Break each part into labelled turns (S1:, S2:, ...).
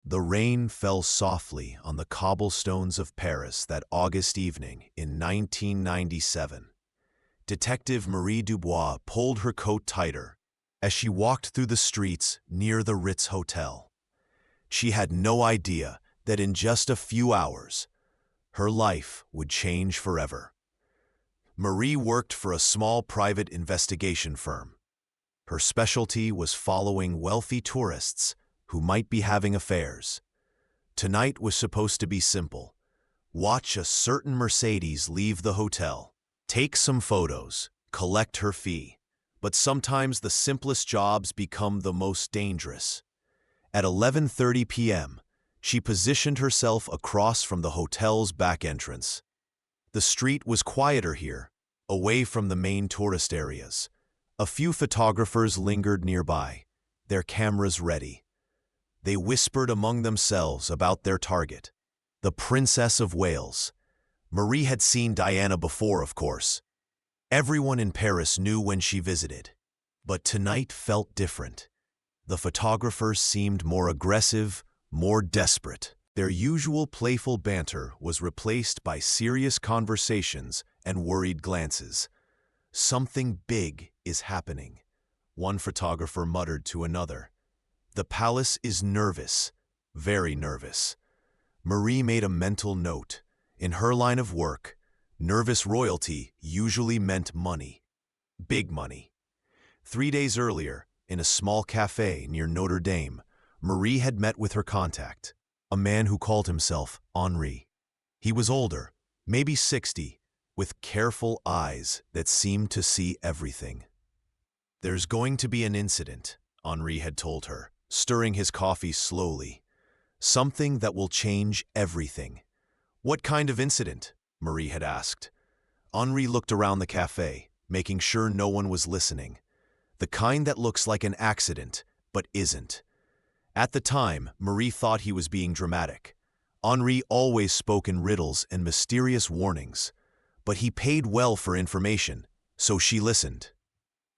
S1: The rain fell softly on the cobblestones of Paris that August evening in 1997. Detective Marie Dubois pulled her coat tighter as she walked through the streets near the Ritz Hotel. She had no idea that in just a few hours, her life would change forever. Marie worked for a small private investigation firm. Her specialty was following wealthy tourists who might be having affairs. Tonight was supposed to be simple. Watch a certain Mercedes leave the hotel, take some photos, collect her fee. But sometimes the simplest jobs become the most dangerous. At 11:30 p.m., she positioned herself across from the hotel's back entrance. The street was quieter here, away from the main tourist areas. A few photographers lingered nearby, their cameras ready. They whispered among themselves about their target, the Princess of Wales. Marie had seen Diana before, of course. Everyone in Paris knew when she visited. But tonight felt different. The photographers seemed more aggressive, more desperate. Their usual playful banter was replaced by serious conversations and worried glances. "Something big is happening," one photographer muttered to another. "The palace is nervous, very nervous." Marie made a mental note. In her line of work, nervous royalty usually meant money. Big money. 3 days earlier, in a small cafe near Notre Dame, Marie had met with her contact, a man who called himself Henri. He was older, maybe 60, with careful eyes that seemed to see everything. "There's going to be an incident," Henri had told her, stirring his coffee slowly. "Something that will change everything." "What kind of incident?" Marie had asked. Henri looked around the cafe, making sure no one was listening. The kind that looks like an accident, but isn't. At the time, Marie thought he was being dramatic. Henri always spoke in riddles and mysterious warnings, but he paid well for information, so she listened.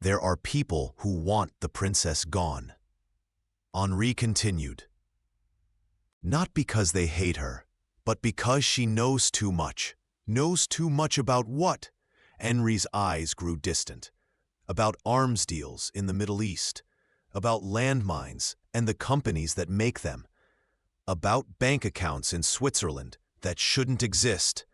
S1: "There are people who want the princess gone." Henri continued. "Not because they hate her, but because she knows too much." "Knows too much about what?" Henri's eyes grew distant. "About arms deals in the Middle East, about landmines and the companies that make them, about bank accounts in Switzerland that shouldn't exist."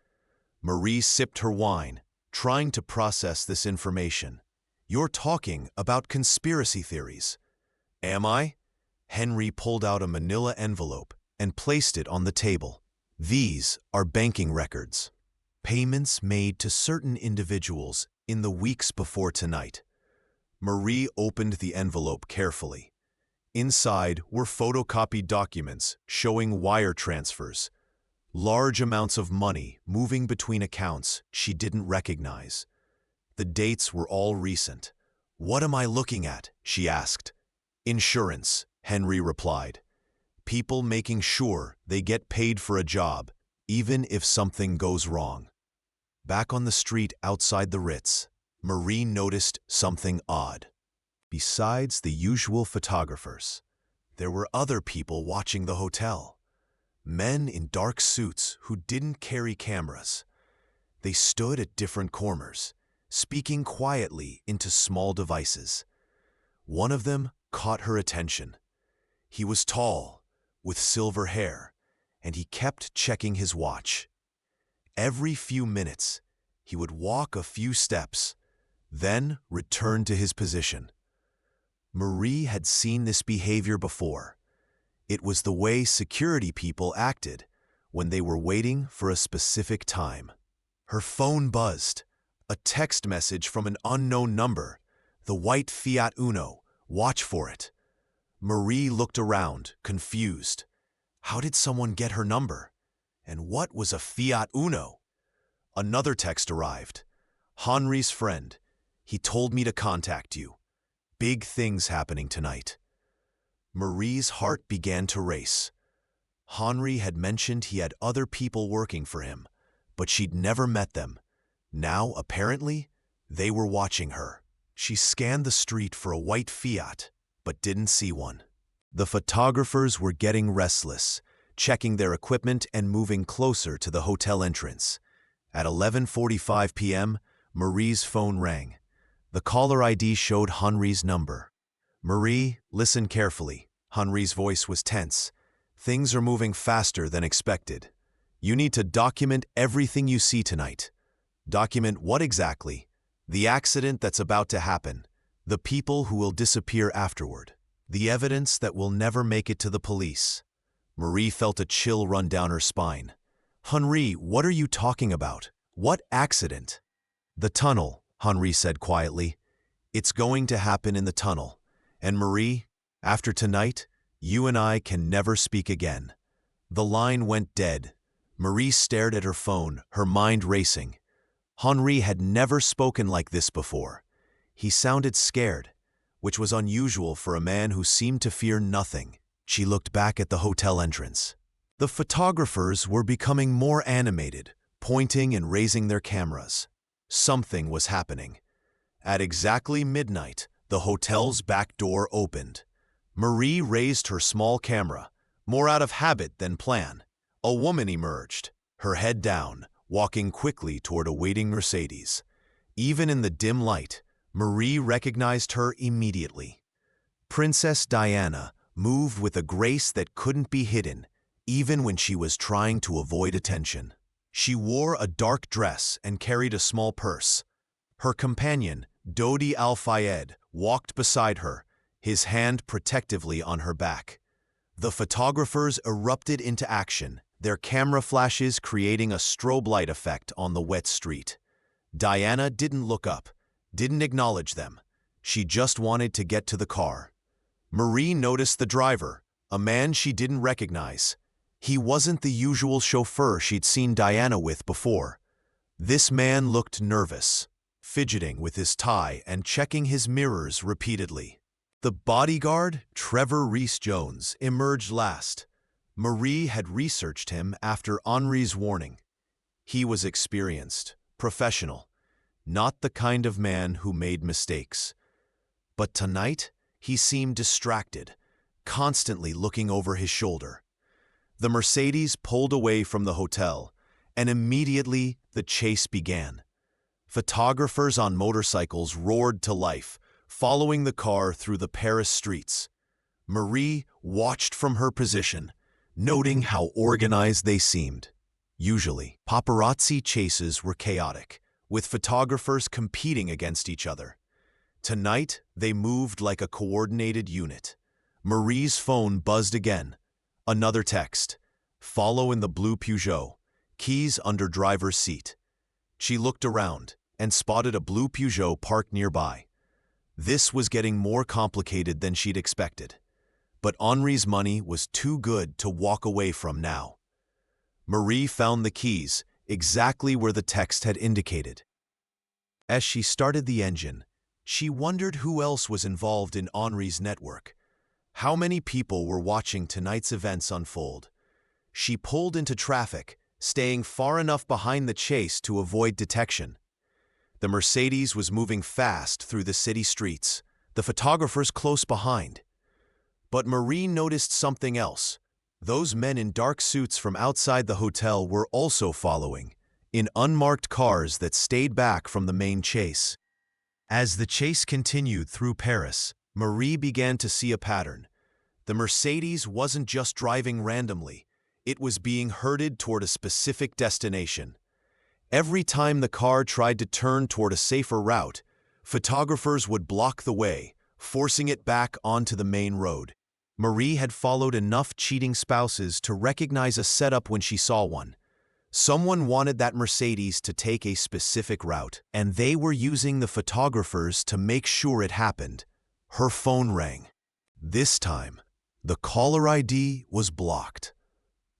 S1: Marie sipped her wine, trying to process this information. "You're talking about conspiracy theories." "Am I?" Henri pulled out a manila envelope and placed it on the table. "These are banking records. Payments made to certain individuals in the weeks before tonight." Marie opened the envelope carefully. Inside were photocopied documents showing wire transfers, large amounts of money moving between accounts she didn't recognize. The dates were all recent. "What am I looking at?" she asked. "Insurance," Henri replied. "People making sure they get paid for a job, even if something goes wrong." Back on the street outside the Ritz, Marie noticed something odd. Besides the usual photographers, there were other people watching the hotel. Men in dark suits who didn't carry cameras. They stood at different corners, speaking quietly into small devices. One of them caught her attention. He was tall, with silver hair, and he kept checking his watch. Every few minutes, he would walk a few steps, then return to his position. Marie had seen this behavior before. It was the way security people acted when they were waiting for a specific time. Her phone buzzed. A text message from an unknown number. "The white Fiat Uno. Watch for it." Marie looked around, confused. How did someone get her number? And what was a Fiat Uno? Another text arrived. "Henri's friend. He told me to contact you. Big things happening tonight." Marie's heart began to race. Henri had mentioned he had other people working for him, but she'd never met them. Now, apparently, they were watching her. She scanned the street for a white Fiat, but didn't see one. The photographers were getting restless, checking their equipment and moving closer to the hotel entrance. At 11:45 p.m., Marie's phone rang. The caller ID showed Henri's number. "Marie, listen carefully." Henri's voice was tense. "Things are moving faster than expected. You need to document everything you see tonight." "Document what exactly?" "The accident that's about to happen. The people who will disappear afterward. The evidence that will never make it to the police." Marie felt a chill run down her spine. "Henri, what are you talking about? What accident?" "The tunnel," Henri said quietly. "It's going to happen in the tunnel. And Marie, after tonight, you and I can never speak again." The line went dead. Marie stared at her phone, her mind racing. Henri had never spoken like this before. He sounded scared, which was unusual for a man who seemed to fear nothing. She looked back at the hotel entrance. The photographers were becoming more animated, pointing and raising their cameras. Something was happening. At exactly midnight, the hotel's back door opened. Marie raised her small camera, more out of habit than plan. A woman emerged, her head down, walking quickly toward a waiting Mercedes. Even in the dim light, Marie recognized her immediately. Princess Diana moved with a grace that couldn't be hidden, even when she was trying to avoid attention. She wore a dark dress and carried a small purse. Her companion, Dodi Al-Fayed, walked beside her, his hand protectively on her back. The photographers erupted into action, their camera flashes creating a strobe light effect on the wet street. Diana didn't look up, didn't acknowledge them. She just wanted to get to the car. Marie noticed the driver, a man she didn't recognize. He wasn't the usual chauffeur she'd seen Diana with before. This man looked nervous, fidgeting with his tie and checking his mirrors repeatedly. The bodyguard, Trevor Rees-Jones, emerged last. Marie had researched him after Henri's warning. He was experienced, professional, not the kind of man who made mistakes. But tonight, he seemed distracted, constantly looking over his shoulder. The Mercedes pulled away from the hotel, and immediately the chase began. Photographers on motorcycles roared to life, following the car through the Paris streets. Marie watched from her position, noting how organized they seemed. Usually, paparazzi chases were chaotic, with photographers competing against each other. Tonight, they moved like a coordinated unit. Marie's phone buzzed again. Another text. "Follow in the blue Peugeot. Keys under driver's seat." She looked around and spotted a blue Peugeot parked nearby. This was getting more complicated than she'd expected. But Henri's money was too good to walk away from now. Marie found the keys exactly where the text had indicated. As she started the engine, she wondered who else was involved in Henri's network. How many people were watching tonight's events unfold? She pulled into traffic, staying far enough behind the chase to avoid detection. The Mercedes was moving fast through the city streets, the photographers close behind. But Marie noticed something else. Those men in dark suits from outside the hotel were also following, in unmarked cars that stayed back from the main chase. As the chase continued through Paris, Marie began to see a pattern. The Mercedes wasn't just driving randomly, it was being herded toward a specific destination. Every time the car tried to turn toward a safer route, photographers would block the way, forcing it back onto the main road. Marie had followed enough cheating spouses to recognize a setup when she saw one. Someone wanted that Mercedes to take a specific route, and they were using the photographers to make sure it happened. Her phone rang. This time, the caller ID was blocked.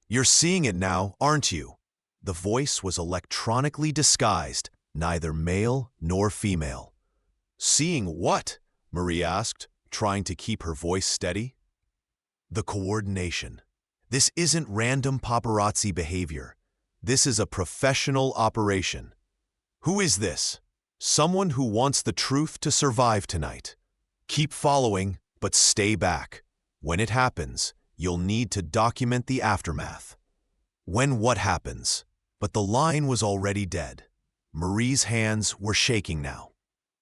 S1: "You're seeing it now, aren't you?" The voice was electronically disguised, neither male nor female. "Seeing what?" Marie asked, trying to keep her voice steady. "The coordination. This isn't random paparazzi behavior. This is a professional operation." "Who is this?" "Someone who wants the truth to survive tonight. Keep following, but stay back." When it happens, you'll need to document the aftermath. When what happens? But the line was already dead. Marie's hands were shaking now.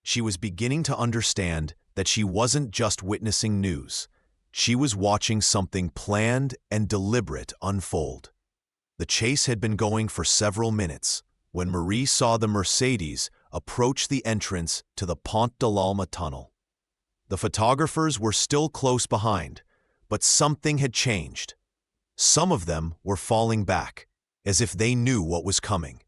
S1: She was beginning to understand that she wasn't just witnessing news. She was watching something planned and deliberate unfold. The chase had been going for several minutes when Marie saw the Mercedes approach the entrance to the Pont de l'Alma tunnel. The photographers were still close behind, but something had changed. Some of them were falling back, as if they knew what was coming.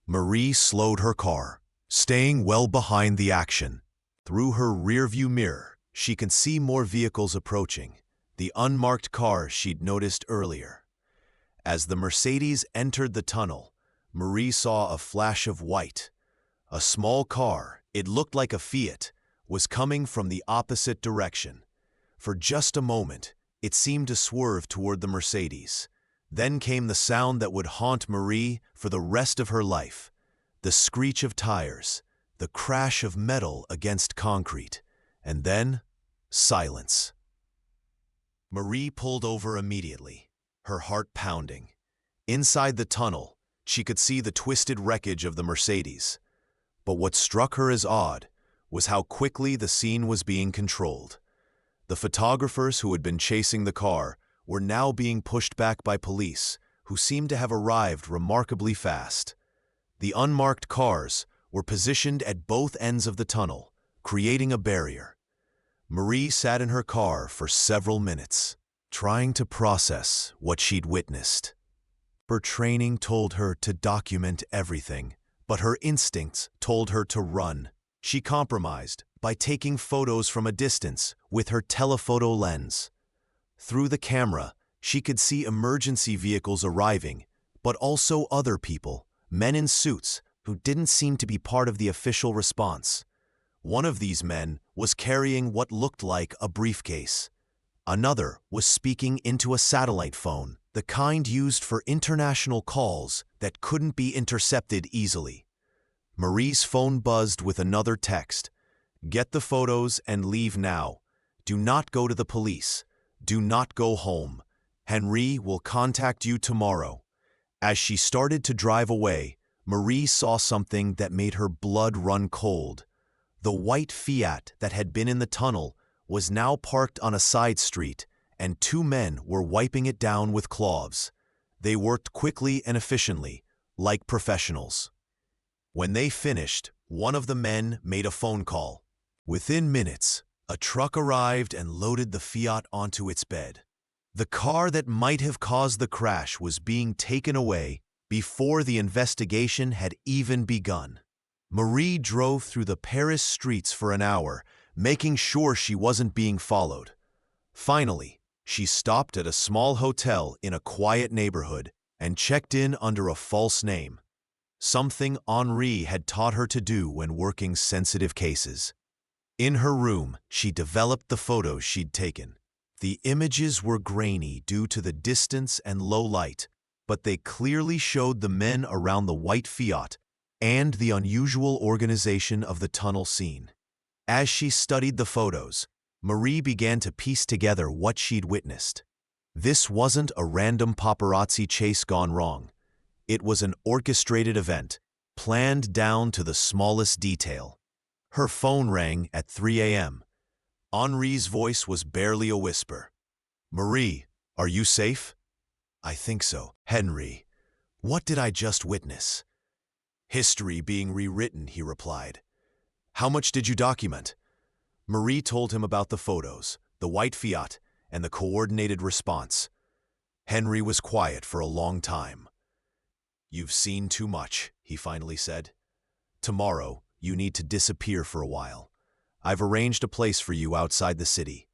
S1: Marie slowed her car, staying well behind the action. Through her rearview mirror, she could see more vehicles approaching, the unmarked car she'd noticed earlier. As the Mercedes entered the tunnel, Marie saw a flash of white. A small car, it looked like a Fiat, was coming from the opposite direction. For just a moment, it seemed to swerve toward the Mercedes. Then came the sound that would haunt Marie for the rest of her life. The screech of tires, the crash of metal against concrete, and then silence. Marie pulled over immediately, her heart pounding. Inside the tunnel, she could see the twisted wreckage of the Mercedes. But what struck her as odd was how quickly the scene was being controlled. The photographers who had been chasing the car were now being pushed back by police, who seemed to have arrived remarkably fast. The unmarked cars were positioned at both ends of the tunnel, creating a barrier. Marie sat in her car for several minutes, trying to process what she'd witnessed. Her training told her to document everything, but her instincts told her to run. She compromised by taking photos from a distance with her telephoto lens. Through the camera, she could see emergency vehicles arriving, but also other people, men in suits, who didn't seem to be part of the official response. One of these men was carrying what looked like a briefcase. Another was speaking into a satellite phone, the kind used for international calls that couldn't be intercepted easily. Marie's phone buzzed with another text. "Get the photos and leave now. Do not go to the police. Do not go home. Henry will contact you tomorrow." As she started to drive away, Marie saw something that made her blood run cold. The white Fiat that had been in the tunnel was now parked on a side street, and two men were wiping it down with cloths. They worked quickly and efficiently, like professionals. When they finished, one of the men made a phone call. Within minutes, a truck arrived and loaded the Fiat onto its bed. The car that might have caused the crash was being taken away before the investigation had even begun. Marie drove through the Paris streets for an hour, making sure she wasn't being followed. Finally, she stopped at a small hotel in a quiet neighborhood and checked in under a false name. Something Henri had taught her to do when working sensitive cases. In her room, she developed the photos she'd taken. The images were grainy due to the distance and low light, but they clearly showed the men around the white Fiat and the unusual organization of the tunnel scene. As she studied the photos, Marie began to piece together what she'd witnessed. This wasn't a random paparazzi chase gone wrong. It was an orchestrated event, planned down to the smallest detail. Her phone rang at 3 a.m. Henri's voice was barely a whisper. "Marie, are you safe?" "I think so." "Henry, what did I just witness?" "History being rewritten," he replied. "How much did you document?" Marie told him about the photos, the white Fiat, and the coordinated response. Henry was quiet for a long time. "You've seen too much," he finally said. "Tomorrow, you need to disappear for a while. I've arranged a place for you outside the city."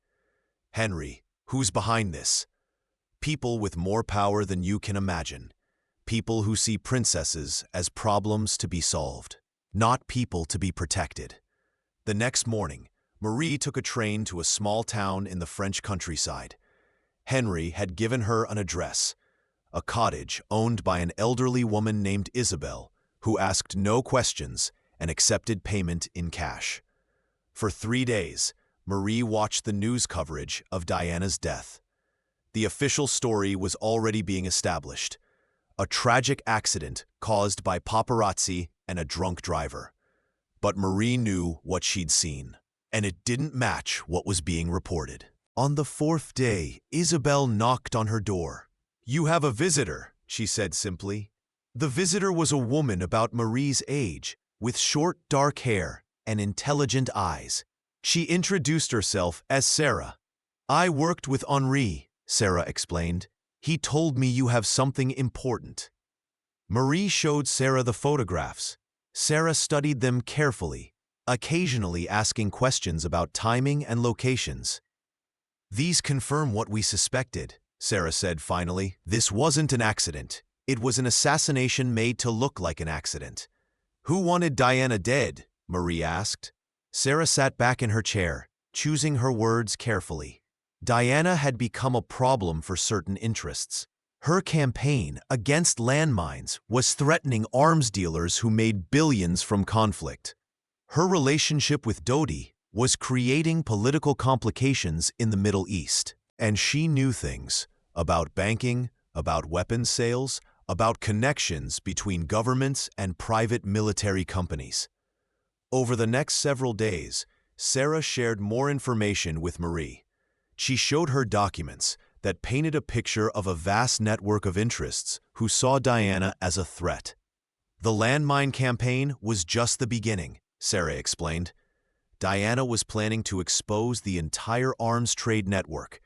S1: "Henry, who's behind this?" "People with more power than you can imagine. People who see princesses as problems to be solved, not people to be protected." The next morning, Marie took a train to a small town in the French countryside. Henry had given her an address, a cottage owned by an elderly woman named Isabel, who asked no questions and accepted payment in cash. For 3 days, Marie watched the news coverage of Diana's death. The official story was already being established. A tragic accident caused by paparazzi and a drunk driver. But Marie knew what she'd seen, and it didn't match what was being reported. On the fourth day, Isabel knocked on her door. "You have a visitor," she said simply. The visitor was a woman about Marie's age, with short, dark hair and intelligent eyes. She introduced herself as Sarah. "I worked with Henri," Sarah explained. "He told me you have something important." Marie showed Sarah the photographs. Sarah studied them carefully, occasionally asking questions about timing and locations. "These confirm what we suspected," Sarah said finally. "This wasn't an accident. It was an assassination made to look like an accident." "Who wanted Diana dead?" Marie asked. Sarah sat back in her chair, choosing her words carefully. Diana had become a problem for certain interests. Her campaign against landmines was threatening arms dealers who made billions from conflict. Her relationship with Dodi was creating political complications in the Middle East. And she knew things about banking, about weapons sales, about connections between governments and private military companies. Over the next several days, Sarah shared more information with Marie. She showed her documents that painted a picture of a vast network of interests who saw Diana as a threat. The landmine campaign was just the beginning, Sarah explained. Diana was planning to expose the entire arms trade network.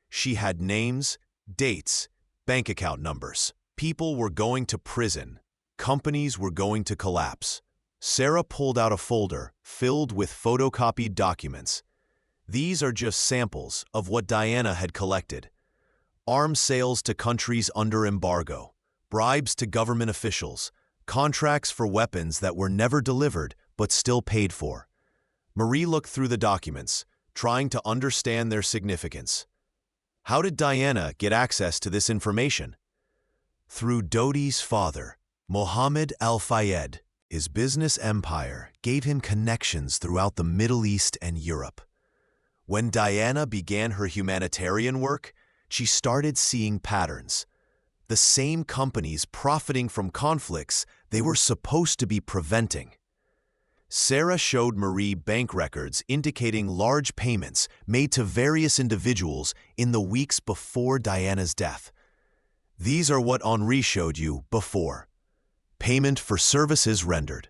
S1: She had names, dates, bank account numbers. People were going to prison. Companies were going to collapse. Sarah pulled out a folder filled with photocopied documents. These are just samples of what Diana had collected. Arms sales to countries under embargo, bribes to government officials, contracts for weapons that were never delivered but still paid for. Marie looked through the documents, trying to understand their significance. How did Diana get access to this information? Through Dodi's father, Mohammed Al-Fayed. His business empire gave him connections throughout the Middle East and Europe. When Diana began her humanitarian work, she started seeing patterns. The same companies profiting from conflicts they were supposed to be preventing. Sarah showed Marie bank records indicating large payments made to various individuals in the weeks before Diana's death. These are what Henri showed you before. Payment for services rendered.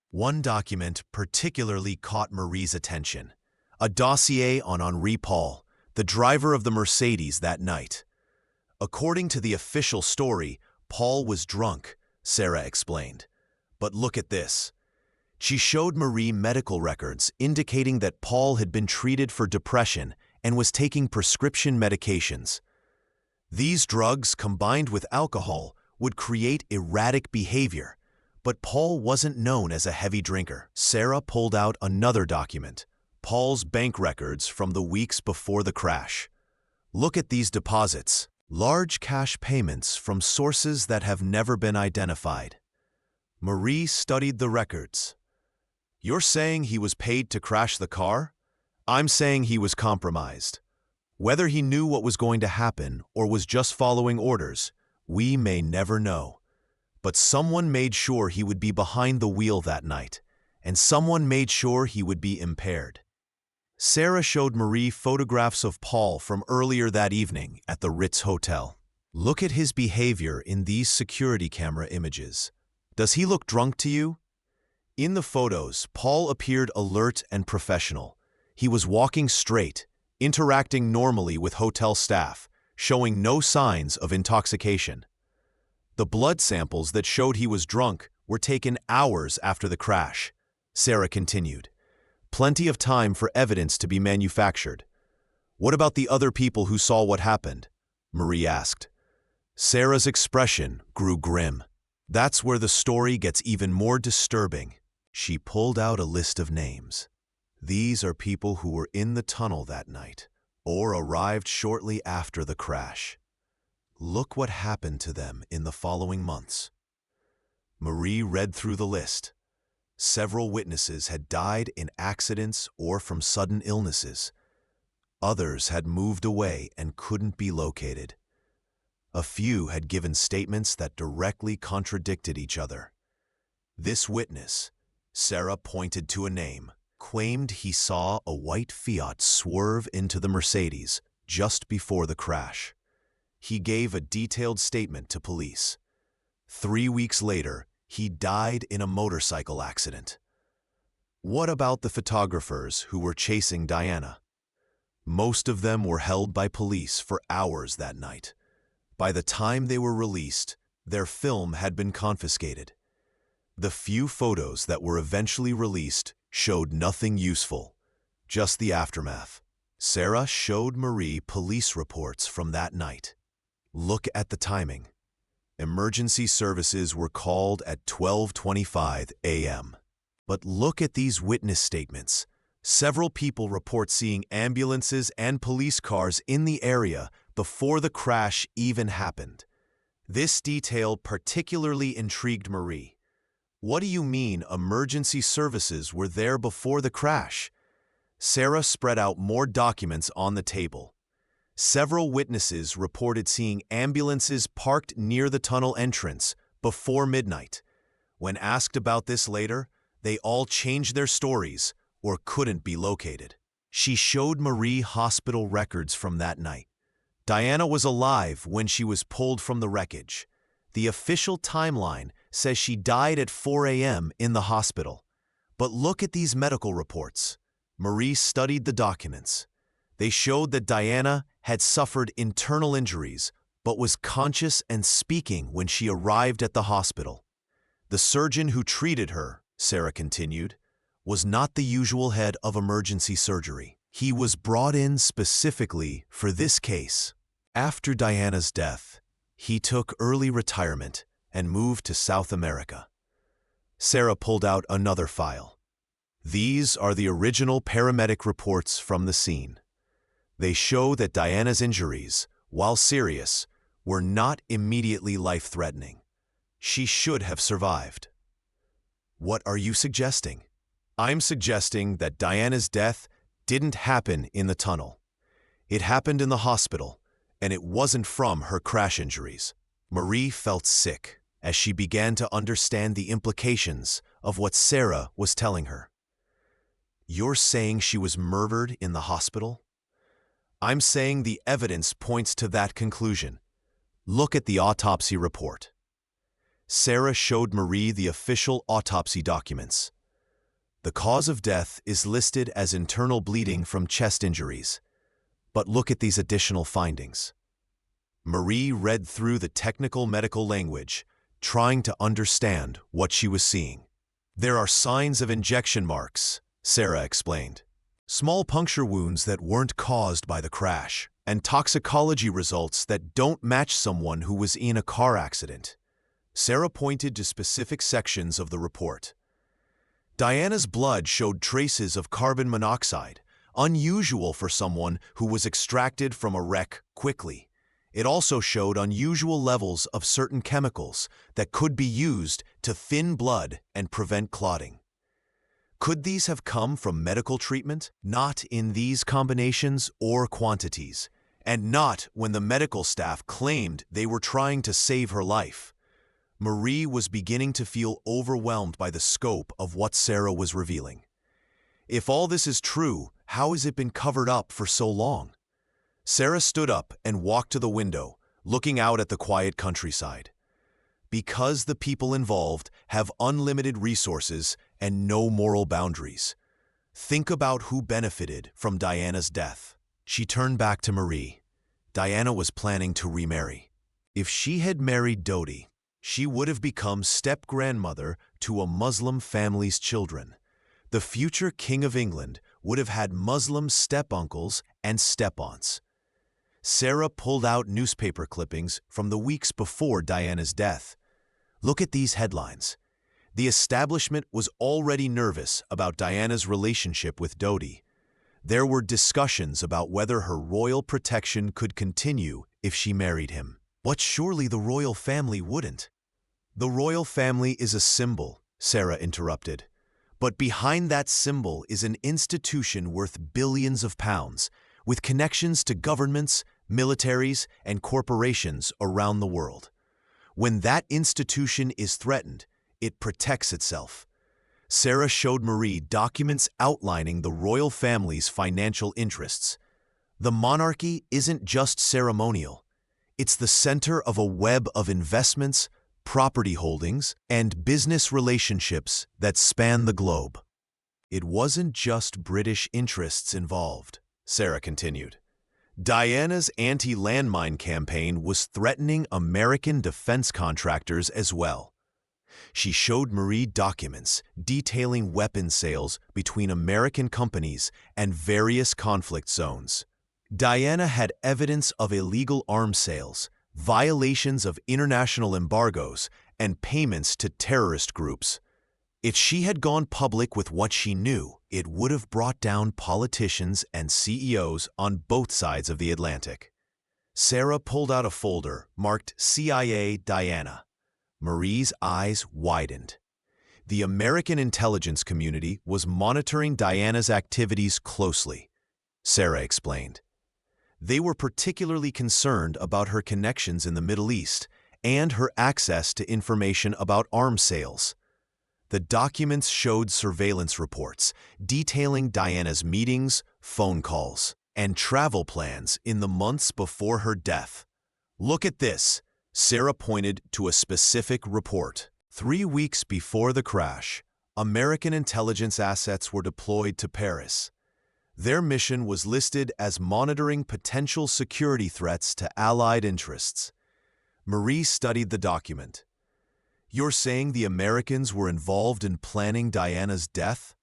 S1: One document particularly caught Marie's attention. A dossier on Henri Paul, the driver of the Mercedes that night. According to the official story, Paul was drunk, Sarah explained. But look at this. She showed Marie medical records indicating that Paul had been treated for depression and was taking prescription medications. These drugs, combined with alcohol, would create erratic behavior, but Paul wasn't known as a heavy drinker. Sarah pulled out another document, Paul's bank records from the weeks before the crash. Look at these deposits, large cash payments from sources that have never been identified. Marie studied the records. You're saying he was paid to crash the car? I'm saying he was compromised. Whether he knew what was going to happen or was just following orders, we may never know. But someone made sure he would be behind the wheel that night, and someone made sure he would be impaired. Sarah showed Marie photographs of Paul from earlier that evening at the Ritz Hotel. Look at his behavior in these security camera images. Does he look drunk to you? In the photos, Paul appeared alert and professional. He was walking straight, interacting normally with hotel staff, showing no signs of intoxication. The blood samples that showed he was drunk were taken hours after the crash. Sarah continued. Plenty of time for evidence to be manufactured. What about the other people who saw what happened? Marie asked. Sarah's expression grew grim. That's where the story gets even more disturbing. She pulled out a list of names. These are people who were in the tunnel that night, or arrived shortly after the crash. Look what happened to them in the following months. Marie read through the list. Several witnesses had died in accidents or from sudden illnesses. Others had moved away and couldn't be located. A few had given statements that directly contradicted each other. This witness, Sarah pointed to a name, claimed he saw a white Fiat swerve into the Mercedes just before the crash. He gave a detailed statement to police. 3 weeks later, he died in a motorcycle accident. What about the photographers who were chasing Diana? Most of them were held by police for hours that night. By the time they were released, their film had been confiscated. The few photos that were eventually released showed nothing useful, just the aftermath. Sarah showed Marie police reports from that night. Look at the timing. Emergency services were called at 12:25 a.m. But look at these witness statements. Several people report seeing ambulances and police cars in the area before the crash even happened. This detail particularly intrigued Marie. What do you mean emergency services were there before the crash? Sarah spread out more documents on the table. Several witnesses reported seeing ambulances parked near the tunnel entrance before midnight. When asked about this later, they all changed their stories or couldn't be located. She showed Marie hospital records from that night. Diana was alive when she was pulled from the wreckage. The official timeline says she died at 4 a.m. in the hospital. But look at these medical reports. Marie studied the documents. They showed that Diana had suffered internal injuries, but was conscious and speaking when she arrived at the hospital. The surgeon who treated her, Sarah continued, was not the usual head of emergency surgery. He was brought in specifically for this case. After Diana's death, he took early retirement and moved to South America. Sarah pulled out another file. These are the original paramedic reports from the scene. They show that Diana's injuries, while serious, were not immediately life-threatening. She should have survived. What are you suggesting? I'm suggesting that Diana's death didn't happen in the tunnel. It happened in the hospital, and it wasn't from her crash injuries. Marie felt sick as she began to understand the implications of what Sarah was telling her. You're saying she was murdered in the hospital? I'm saying the evidence points to that conclusion. Look at the autopsy report. Sarah showed Marie the official autopsy documents. The cause of death is listed as internal bleeding from chest injuries. But look at these additional findings. Marie read through the technical medical language, trying to understand what she was seeing. There are signs of injection marks, Sarah explained. Small puncture wounds that weren't caused by the crash, and toxicology results that don't match someone who was in a car accident. Sarah pointed to specific sections of the report. Diana's blood showed traces of carbon monoxide, unusual for someone who was extracted from a wreck quickly. It also showed unusual levels of certain chemicals that could be used to thin blood and prevent clotting. Could these have come from medical treatment? Not in these combinations or quantities, and not when the medical staff claimed they were trying to save her life. Marie was beginning to feel overwhelmed by the scope of what Sarah was revealing. If all this is true, how has it been covered up for so long? Sarah stood up and walked to the window, looking out at the quiet countryside. Because the people involved have unlimited resources and no moral boundaries. Think about who benefited from Diana's death. She turned back to Marie. Diana was planning to remarry. If she had married Dodi, she would have become step-grandmother to a Muslim family's children. The future King of England would have had Muslim step-uncles and step-aunts. Sarah pulled out newspaper clippings from the weeks before Diana's death. Look at these headlines. The establishment was already nervous about Diana's relationship with Dodi. There were discussions about whether her royal protection could continue if she married him. But surely the royal family wouldn't. The royal family is a symbol, Sarah interrupted. But behind that symbol is an institution worth billions of pounds, with connections to governments, militaries, and corporations around the world. When that institution is threatened, it protects itself. Sarah showed Marie documents outlining the royal family's financial interests. The monarchy isn't just ceremonial. It's the center of a web of investments, property holdings, and business relationships that span the globe. It wasn't just British interests involved, Sarah continued. Diana's anti-landmine campaign was threatening American defense contractors as well. She showed Marie documents detailing weapon sales between American companies and various conflict zones. Diana had evidence of illegal arms sales, violations of international embargoes, and payments to terrorist groups. If she had gone public with what she knew, it would have brought down politicians and CEOs on both sides of the Atlantic. Sarah pulled out a folder marked CIA Diana. Marie's eyes widened. The American intelligence community was monitoring Diana's activities closely, Sarah explained. They were particularly concerned about her connections in the Middle East and her access to information about arms sales. The documents showed surveillance reports detailing Diana's meetings, phone calls, and travel plans in the months before her death. "Look at this," Sarah pointed to a specific report. 3 weeks before the crash, American intelligence assets were deployed to Paris. Their mission was listed as monitoring potential security threats to Allied interests. Marie studied the document. "You're saying the Americans were involved in planning Diana's death?"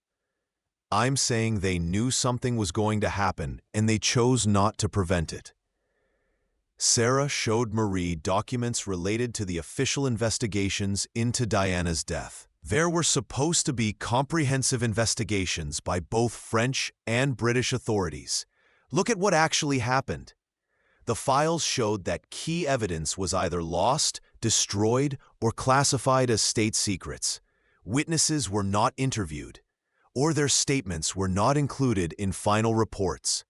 S1: "I'm saying they knew something was going to happen and they chose not to prevent it." Sarah showed Marie documents related to the official investigations into Diana's death. There were supposed to be comprehensive investigations by both French and British authorities. Look at what actually happened. The files showed that key evidence was either lost, destroyed, or classified as state secrets. Witnesses were not interviewed, or their statements were not included in final reports.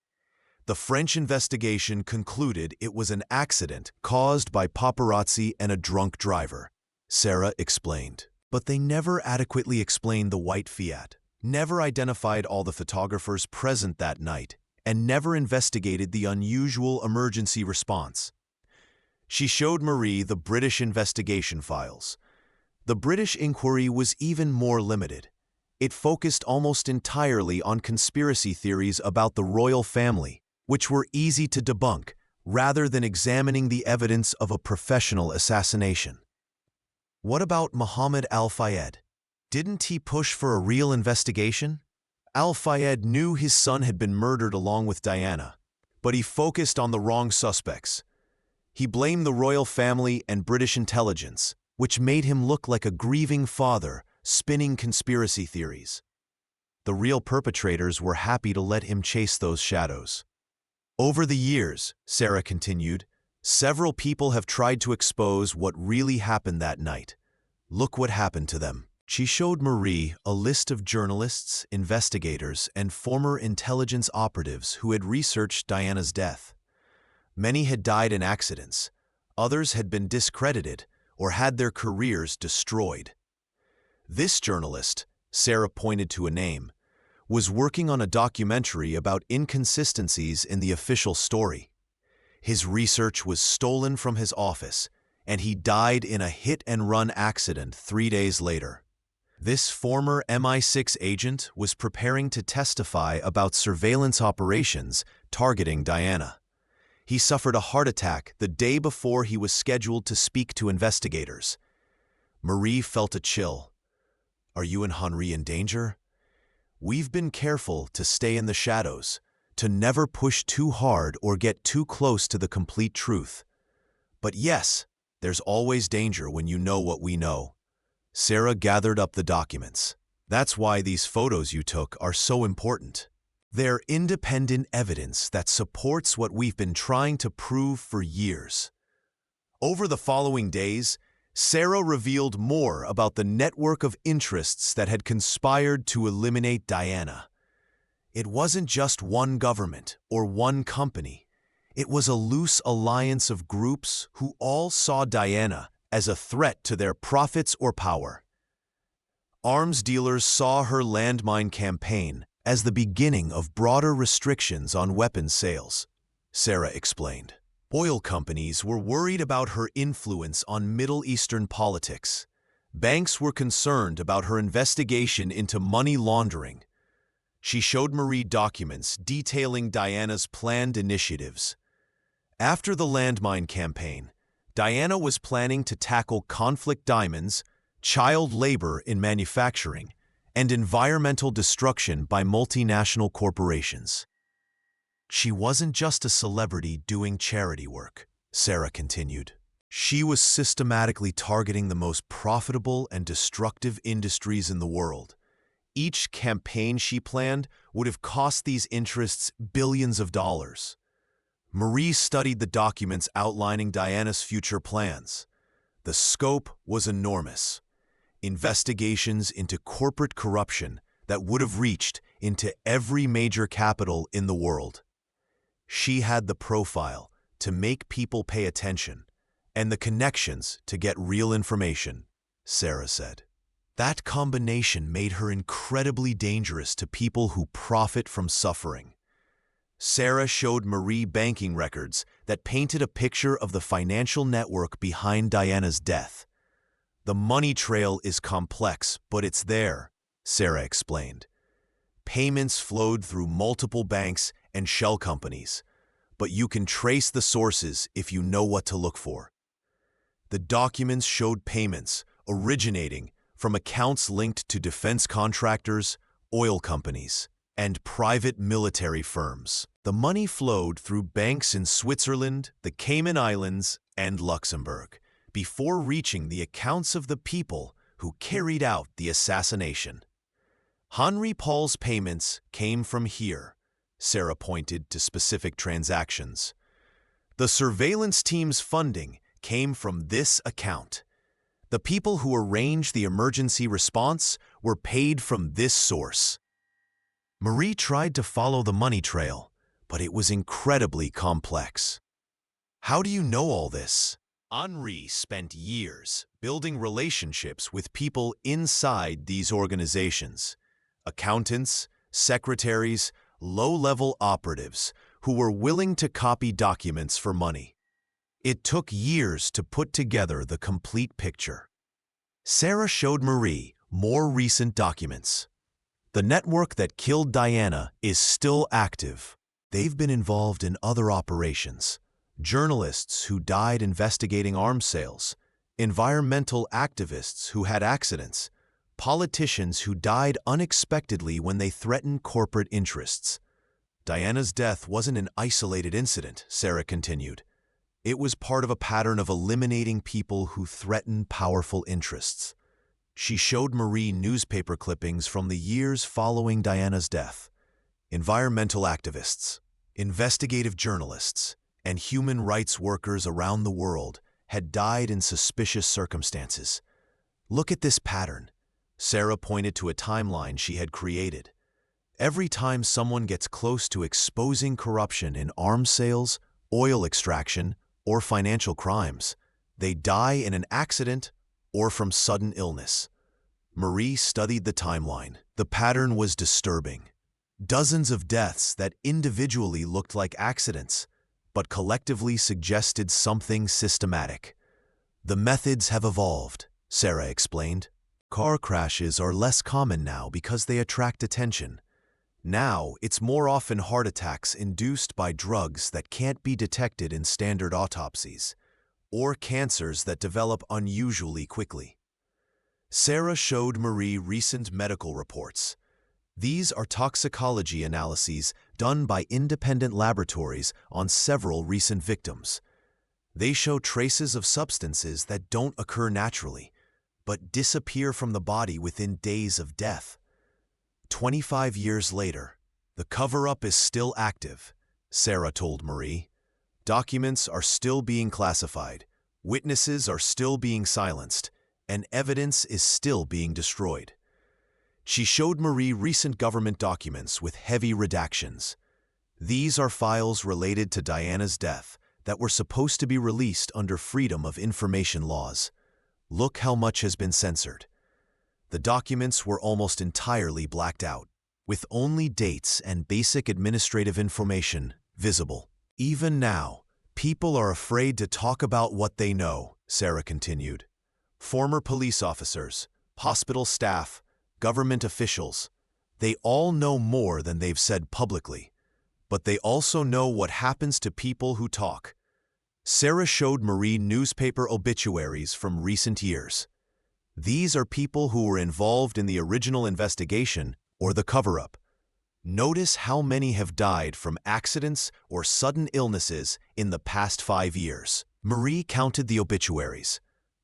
S1: The French investigation concluded it was an accident caused by paparazzi and a drunk driver, Sarah explained. But they never adequately explained the white Fiat, never identified all the photographers present that night, and never investigated the unusual emergency response. She showed Marie the British investigation files. The British inquiry was even more limited. It focused almost entirely on conspiracy theories about the royal family, which were easy to debunk, rather than examining the evidence of a professional assassination. What about Mohammed Al-Fayed? Didn't he push for a real investigation? Al-Fayed knew his son had been murdered along with Diana, but he focused on the wrong suspects. He blamed the royal family and British intelligence, which made him look like a grieving father spinning conspiracy theories. The real perpetrators were happy to let him chase those shadows. Over the years, Sarah continued, several people have tried to expose what really happened that night. Look what happened to them. She showed Marie a list of journalists, investigators, and former intelligence operatives who had researched Diana's death. Many had died in accidents. Others had been discredited or had their careers destroyed. This journalist, Sarah pointed to a name, was working on a documentary about inconsistencies in the official story. His research was stolen from his office, and he died in a hit-and-run accident 3 days later. This former MI6 agent was preparing to testify about surveillance operations targeting Diana. He suffered a heart attack the day before he was scheduled to speak to investigators. Marie felt a chill. "Are you and Henri in danger?" "We've been careful to stay in the shadows, to never push too hard or get too close to the complete truth. But yes, there's always danger when you know what we know." Sarah gathered up the documents. "That's why these photos you took are so important. They're independent evidence that supports what we've been trying to prove for years." Over the following days, Sarah revealed more about the network of interests that had conspired to eliminate Diana. It wasn't just one government or one company. It was a loose alliance of groups who all saw Diana as a threat to their profits or power. Arms dealers saw her landmine campaign as the beginning of broader restrictions on weapons sales, Sarah explained. Oil companies were worried about her influence on Middle Eastern politics. Banks were concerned about her investigation into money laundering. She showed Marie documents detailing Diana's planned initiatives. After the landmine campaign, Diana was planning to tackle conflict diamonds, child labor in manufacturing, and environmental destruction by multinational corporations. She wasn't just a celebrity doing charity work, Sarah continued. She was systematically targeting the most profitable and destructive industries in the world. Each campaign she planned would have cost these interests billions of dollars. Marie studied the documents outlining Diana's future plans. The scope was enormous. Investigations into corporate corruption that would have reached into every major capital in the world. She had the profile to make people pay attention and the connections to get real information, Sarah said. That combination made her incredibly dangerous to people who profit from suffering. Sarah showed Marie banking records that painted a picture of the financial network behind Diana's death. The money trail is complex, but it's there, Sarah explained. Payments flowed through multiple banks and shell companies, but you can trace the sources if you know what to look for. The documents showed payments originating from accounts linked to defense contractors, oil companies, and private military firms. The money flowed through banks in Switzerland, the Cayman Islands, and Luxembourg, before reaching the accounts of the people who carried out the assassination. Henri Paul's payments came from here, Sarah pointed to specific transactions. The surveillance team's funding came from this account. The people who arranged the emergency response were paid from this source. Marie tried to follow the money trail, but it was incredibly complex. How do you know all this? Henri spent years building relationships with people inside these organizations. Accountants, secretaries, low-level operatives who were willing to copy documents for money. It took years to put together the complete picture. Sarah showed Marie more recent documents. The network that killed Diana is still active. They've been involved in other operations. Journalists who died investigating arms sales, environmental activists who had accidents, politicians who died unexpectedly when they threatened corporate interests. Diana's death wasn't an isolated incident, Sarah continued. It was part of a pattern of eliminating people who threaten powerful interests. She showed Marie newspaper clippings from the years following Diana's death. Environmental activists, investigative journalists, and human rights workers around the world had died in suspicious circumstances. Look at this pattern. Sarah pointed to a timeline she had created. Every time someone gets close to exposing corruption in arms sales, oil extraction, or financial crimes, they die in an accident or from sudden illness. Marie studied the timeline. The pattern was disturbing. Dozens of deaths that individually looked like accidents, but collectively suggested something systematic. The methods have evolved, Sarah explained. Car crashes are less common now because they attract attention. Now, it's more often heart attacks induced by drugs that can't be detected in standard autopsies, or cancers that develop unusually quickly. Sarah showed Marie recent medical reports. These are toxicology analyses done by independent laboratories on several recent victims. They show traces of substances that don't occur naturally, but disappear from the body within days of death. 25 years later, the cover-up is still active, Sarah told Marie. Documents are still being classified, Witnesses are still being silenced, and evidence is still being destroyed. She showed Marie recent government documents with heavy redactions. These are files related to Diana's death that were supposed to be released under Freedom of Information laws. Look how much has been censored. The documents were almost entirely blacked out, with only dates and basic administrative information visible. Even now, people are afraid to talk about what they know, Sarah continued. Former police officers, hospital staff, government officials, they all know more than they've said publicly. But they also know what happens to people who talk. Sarah showed Marie newspaper obituaries from recent years. These are people who were involved in the original investigation or the cover-up. Notice how many have died from accidents or sudden illnesses in the past 5 years. Marie counted the obituaries.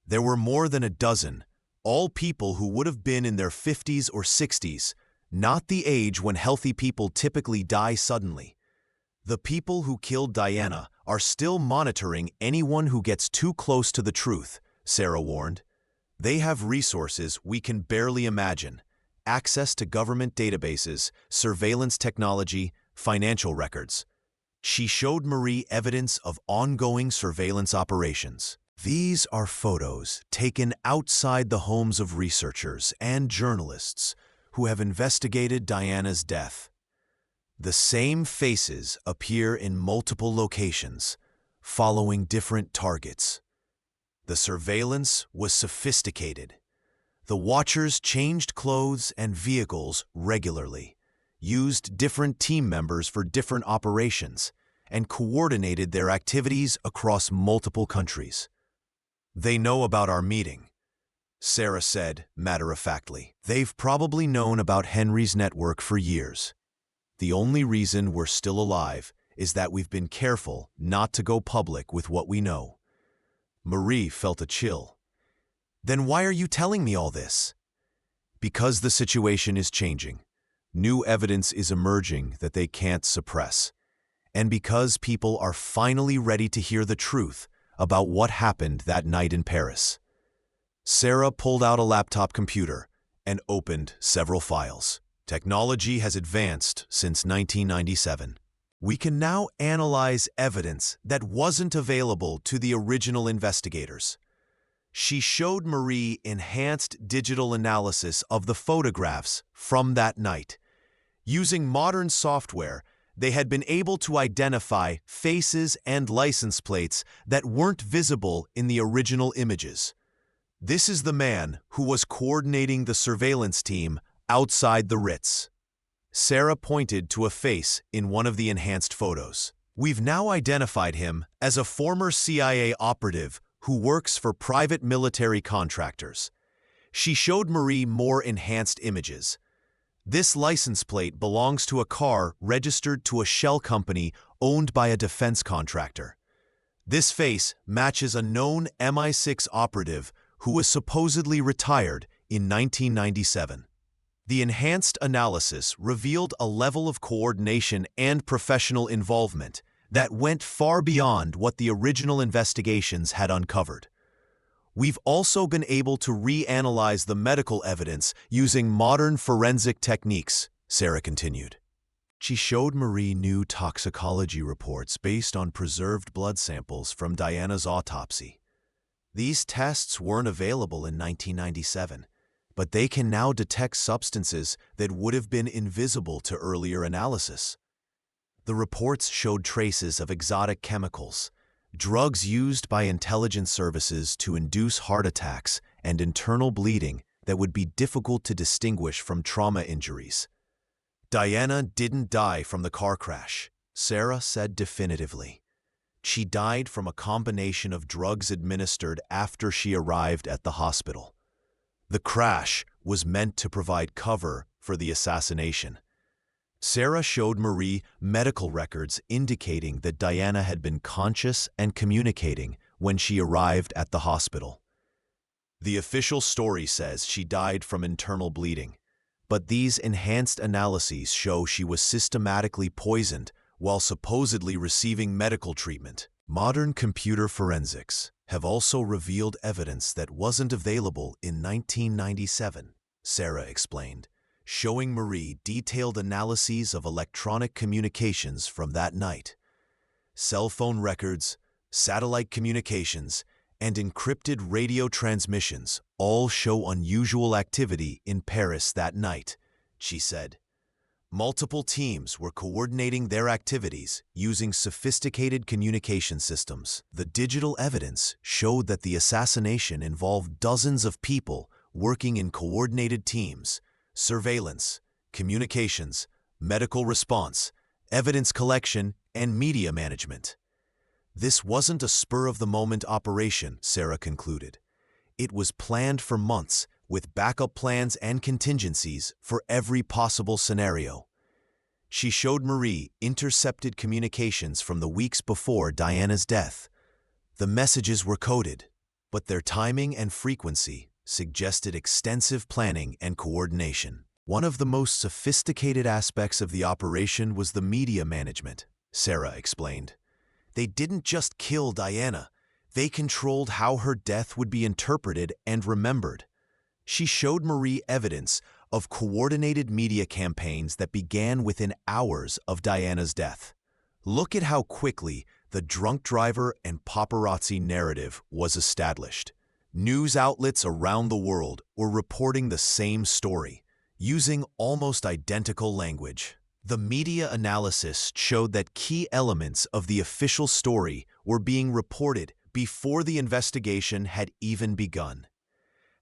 S1: There were more than a dozen, all people who would have been in their 50s or 60s, not the age when healthy people typically die suddenly. The people who killed Diana are still monitoring anyone who gets too close to the truth, Sarah warned. They have resources we can barely imagine: access to government databases, surveillance technology, financial records. She showed Marie evidence of ongoing surveillance operations. These are photos taken outside the homes of researchers and journalists who have investigated Diana's death. The same faces appear in multiple locations, following different targets. The surveillance was sophisticated. The watchers changed clothes and vehicles regularly, used different team members for different operations, and coordinated their activities across multiple countries. They know about our meeting, Sarah said matter-of-factly. They've probably known about Henry's network for years. The only reason we're still alive is that we've been careful not to go public with what we know. Marie felt a chill. Then why are you telling me all this? Because the situation is changing. New evidence is emerging that they can't suppress. And because people are finally ready to hear the truth about what happened that night in Paris. Sarah pulled out a laptop computer and opened several files. Technology has advanced since 1997. We can now analyze evidence that wasn't available to the original investigators. She showed Marie enhanced digital analysis of the photographs from that night. Using modern software, they had been able to identify faces and license plates that weren't visible in the original images. This is the man who was coordinating the surveillance team outside the Ritz. Sarah pointed to a face in one of the enhanced photos. We've now identified him as a former CIA operative who works for private military contractors. She showed Marie more enhanced images. This license plate belongs to a car registered to a shell company owned by a defense contractor. This face matches a known MI6 operative who was supposedly retired in 1997. The enhanced analysis revealed a level of coordination and professional involvement that went far beyond what the original investigations had uncovered. We've also been able to reanalyze the medical evidence using modern forensic techniques, Sarah continued. She showed Marie new toxicology reports based on preserved blood samples from Diana's autopsy. These tests weren't available in 1997, but they can now detect substances that would have been invisible to earlier analysis. The reports showed traces of exotic chemicals, drugs used by intelligence services to induce heart attacks and internal bleeding that would be difficult to distinguish from trauma injuries. Diana didn't die from the car crash, Sarah said definitively. She died from a combination of drugs administered after she arrived at the hospital. The crash was meant to provide cover for the assassination. Sarah showed Marie medical records indicating that Diana had been conscious and communicating when she arrived at the hospital. The official story says she died from internal bleeding, but these enhanced analyses show she was systematically poisoned while supposedly receiving medical treatment. Modern computer forensics have also revealed evidence that wasn't available in 1997, Sarah explained, showing Marie detailed analyses of electronic communications from that night. Cell phone records, satellite communications, and encrypted radio transmissions all show unusual activity in Paris that night, she said. Multiple teams were coordinating their activities using sophisticated communication systems. The digital evidence showed that the assassination involved dozens of people working in coordinated teams: surveillance, communications, medical response, evidence collection, and media management. This wasn't a spur-of-the-moment operation, Sarah concluded. It was planned for months, with backup plans and contingencies for every possible scenario. She showed Marie intercepted communications from the weeks before Diana's death. The messages were coded, but their timing and frequency suggested extensive planning and coordination. One of the most sophisticated aspects of the operation was the media management, Sarah explained. They didn't just kill Diana, they controlled how her death would be interpreted and remembered. She showed Marie evidence of coordinated media campaigns that began within hours of Diana's death. Look at how quickly the drunk driver and paparazzi narrative was established. News outlets around the world were reporting the same story, using almost identical language. The media analysis showed that key elements of the official story were being reported before the investigation had even begun.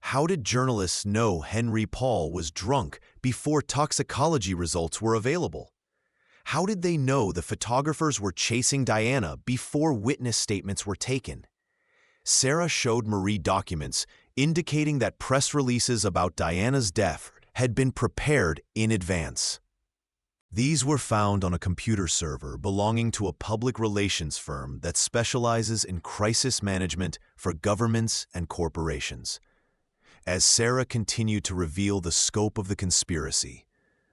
S1: How did journalists know Henry Paul was drunk before toxicology results were available? How did they know the photographers were chasing Diana before witness statements were taken? Sarah showed Marie documents indicating that press releases about Diana's death had been prepared in advance. These were found on a computer server belonging to a public relations firm that specializes in crisis management for governments and corporations. As Sarah continued to reveal the scope of the conspiracy,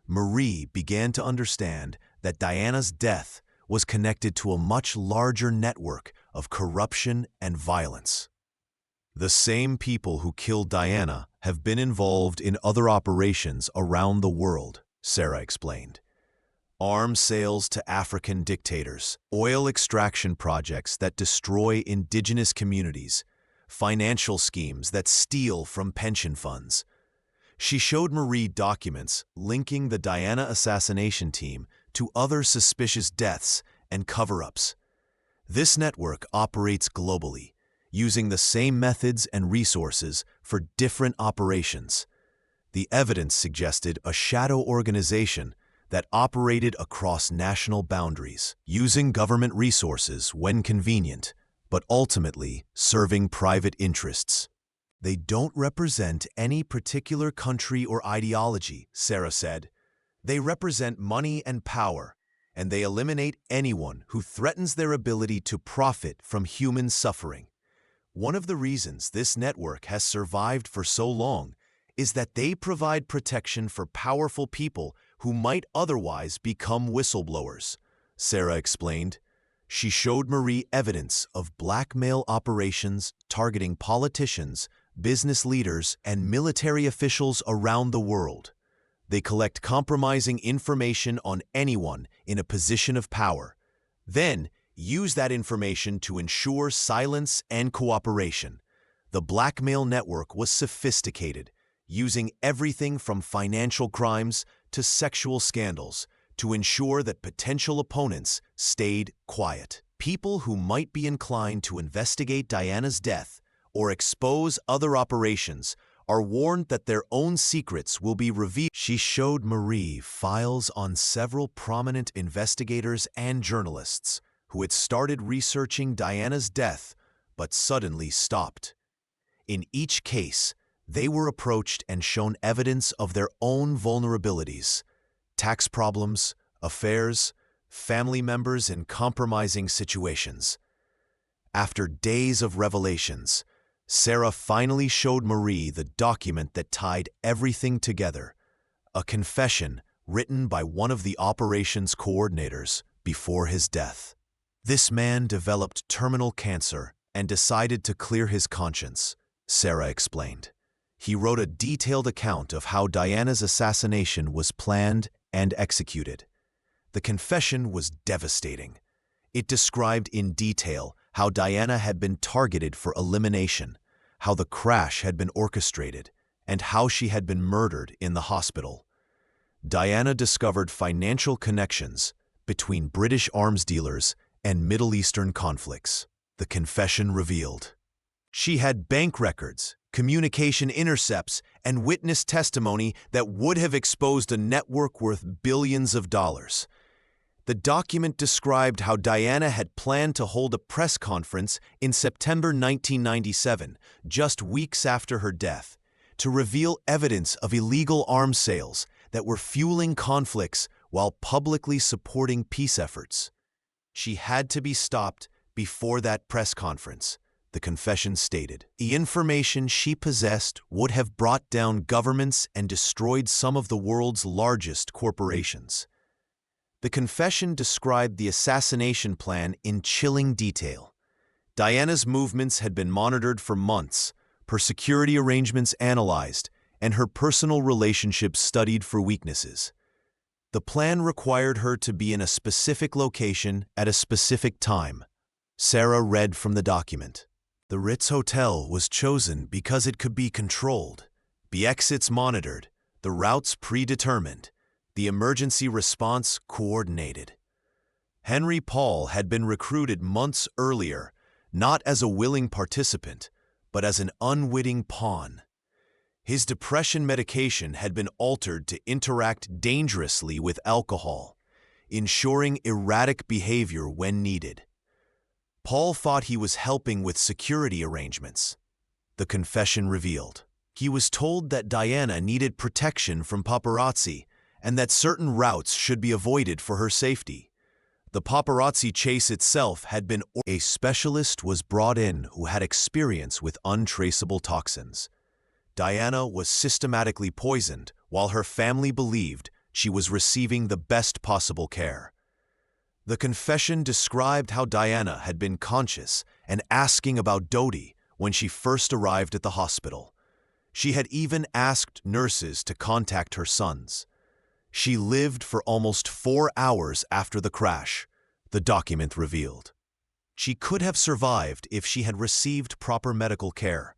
S1: Marie began to understand that Diana's death was connected to a much larger network of corruption and violence. The same people who killed Diana have been involved in other operations around the world, Sarah explained. Arms sales to African dictators, oil extraction projects that destroy indigenous communities, financial schemes that steal from pension funds. She showed Marie documents linking the Diana assassination team to other suspicious deaths and cover-ups. This network operates globally, using the same methods and resources for different operations. The evidence suggested a shadow organization that operated across national boundaries, using government resources when convenient, but ultimately serving private interests. They don't represent any particular country or ideology, Sarah said. They represent money and power, and they eliminate anyone who threatens their ability to profit from human suffering. One of the reasons this network has survived for so long is that they provide protection for powerful people who might otherwise become whistleblowers, Sarah explained. She showed Marie evidence of blackmail operations targeting politicians, business leaders, and military officials around the world. They collect compromising information on anyone in a position of power, then use that information to ensure silence and cooperation. The blackmail network was sophisticated, using everything from financial crimes to sexual scandals to ensure that potential opponents stayed quiet. People who might be inclined to investigate Diana's death or expose other operations are warned that their own secrets will be revealed. She showed Marie files on several prominent investigators and journalists who had started researching Diana's death but suddenly stopped. In each case, they were approached and shown evidence of their own vulnerabilities: tax problems, affairs, family members in compromising situations. After days of revelations, Sarah finally showed Marie the document that tied everything together, a confession written by one of the operations coordinators before his death. This man developed terminal cancer and decided to clear his conscience, Sarah explained. He wrote a detailed account of how Diana's assassination was planned and executed. The confession was devastating. It described in detail how Diana had been targeted for elimination, how the crash had been orchestrated, and how she had been murdered in the hospital. Diana discovered financial connections between British arms dealers and Middle Eastern conflicts. The confession revealed. She had bank records, communication intercepts, and witness testimony that would have exposed a network worth billions of dollars. The document described how Diana had planned to hold a press conference in September 1997, just weeks after her death, to reveal evidence of illegal arms sales that were fueling conflicts while publicly supporting peace efforts. She had to be stopped before that press conference, the confession stated. The information she possessed would have brought down governments and destroyed some of the world's largest corporations. The confession described the assassination plan in chilling detail. Diana's movements had been monitored for months, her security arrangements analyzed, and her personal relationships studied for weaknesses. The plan required her to be in a specific location at a specific time. Sarah read from the document. The Ritz Hotel was chosen because it could be controlled, the exits monitored, the routes predetermined, the emergency response coordinated. Henry Paul had been recruited months earlier, not as a willing participant, but as an unwitting pawn. His depression medication had been altered to interact dangerously with alcohol, ensuring erratic behavior when needed. Paul thought he was helping with security arrangements. The confession revealed. He was told that Diana needed protection from paparazzi and that certain routes should be avoided for her safety. The paparazzi chase itself had been. A specialist was brought in who had experience with untraceable toxins. Diana was systematically poisoned while her family believed she was receiving the best possible care. The confession described how Diana had been conscious and asking about Dodi when she first arrived at the hospital. She had even asked nurses to contact her sons. She lived for almost 4 hours after the crash, the document revealed. She could have survived if she had received proper medical care.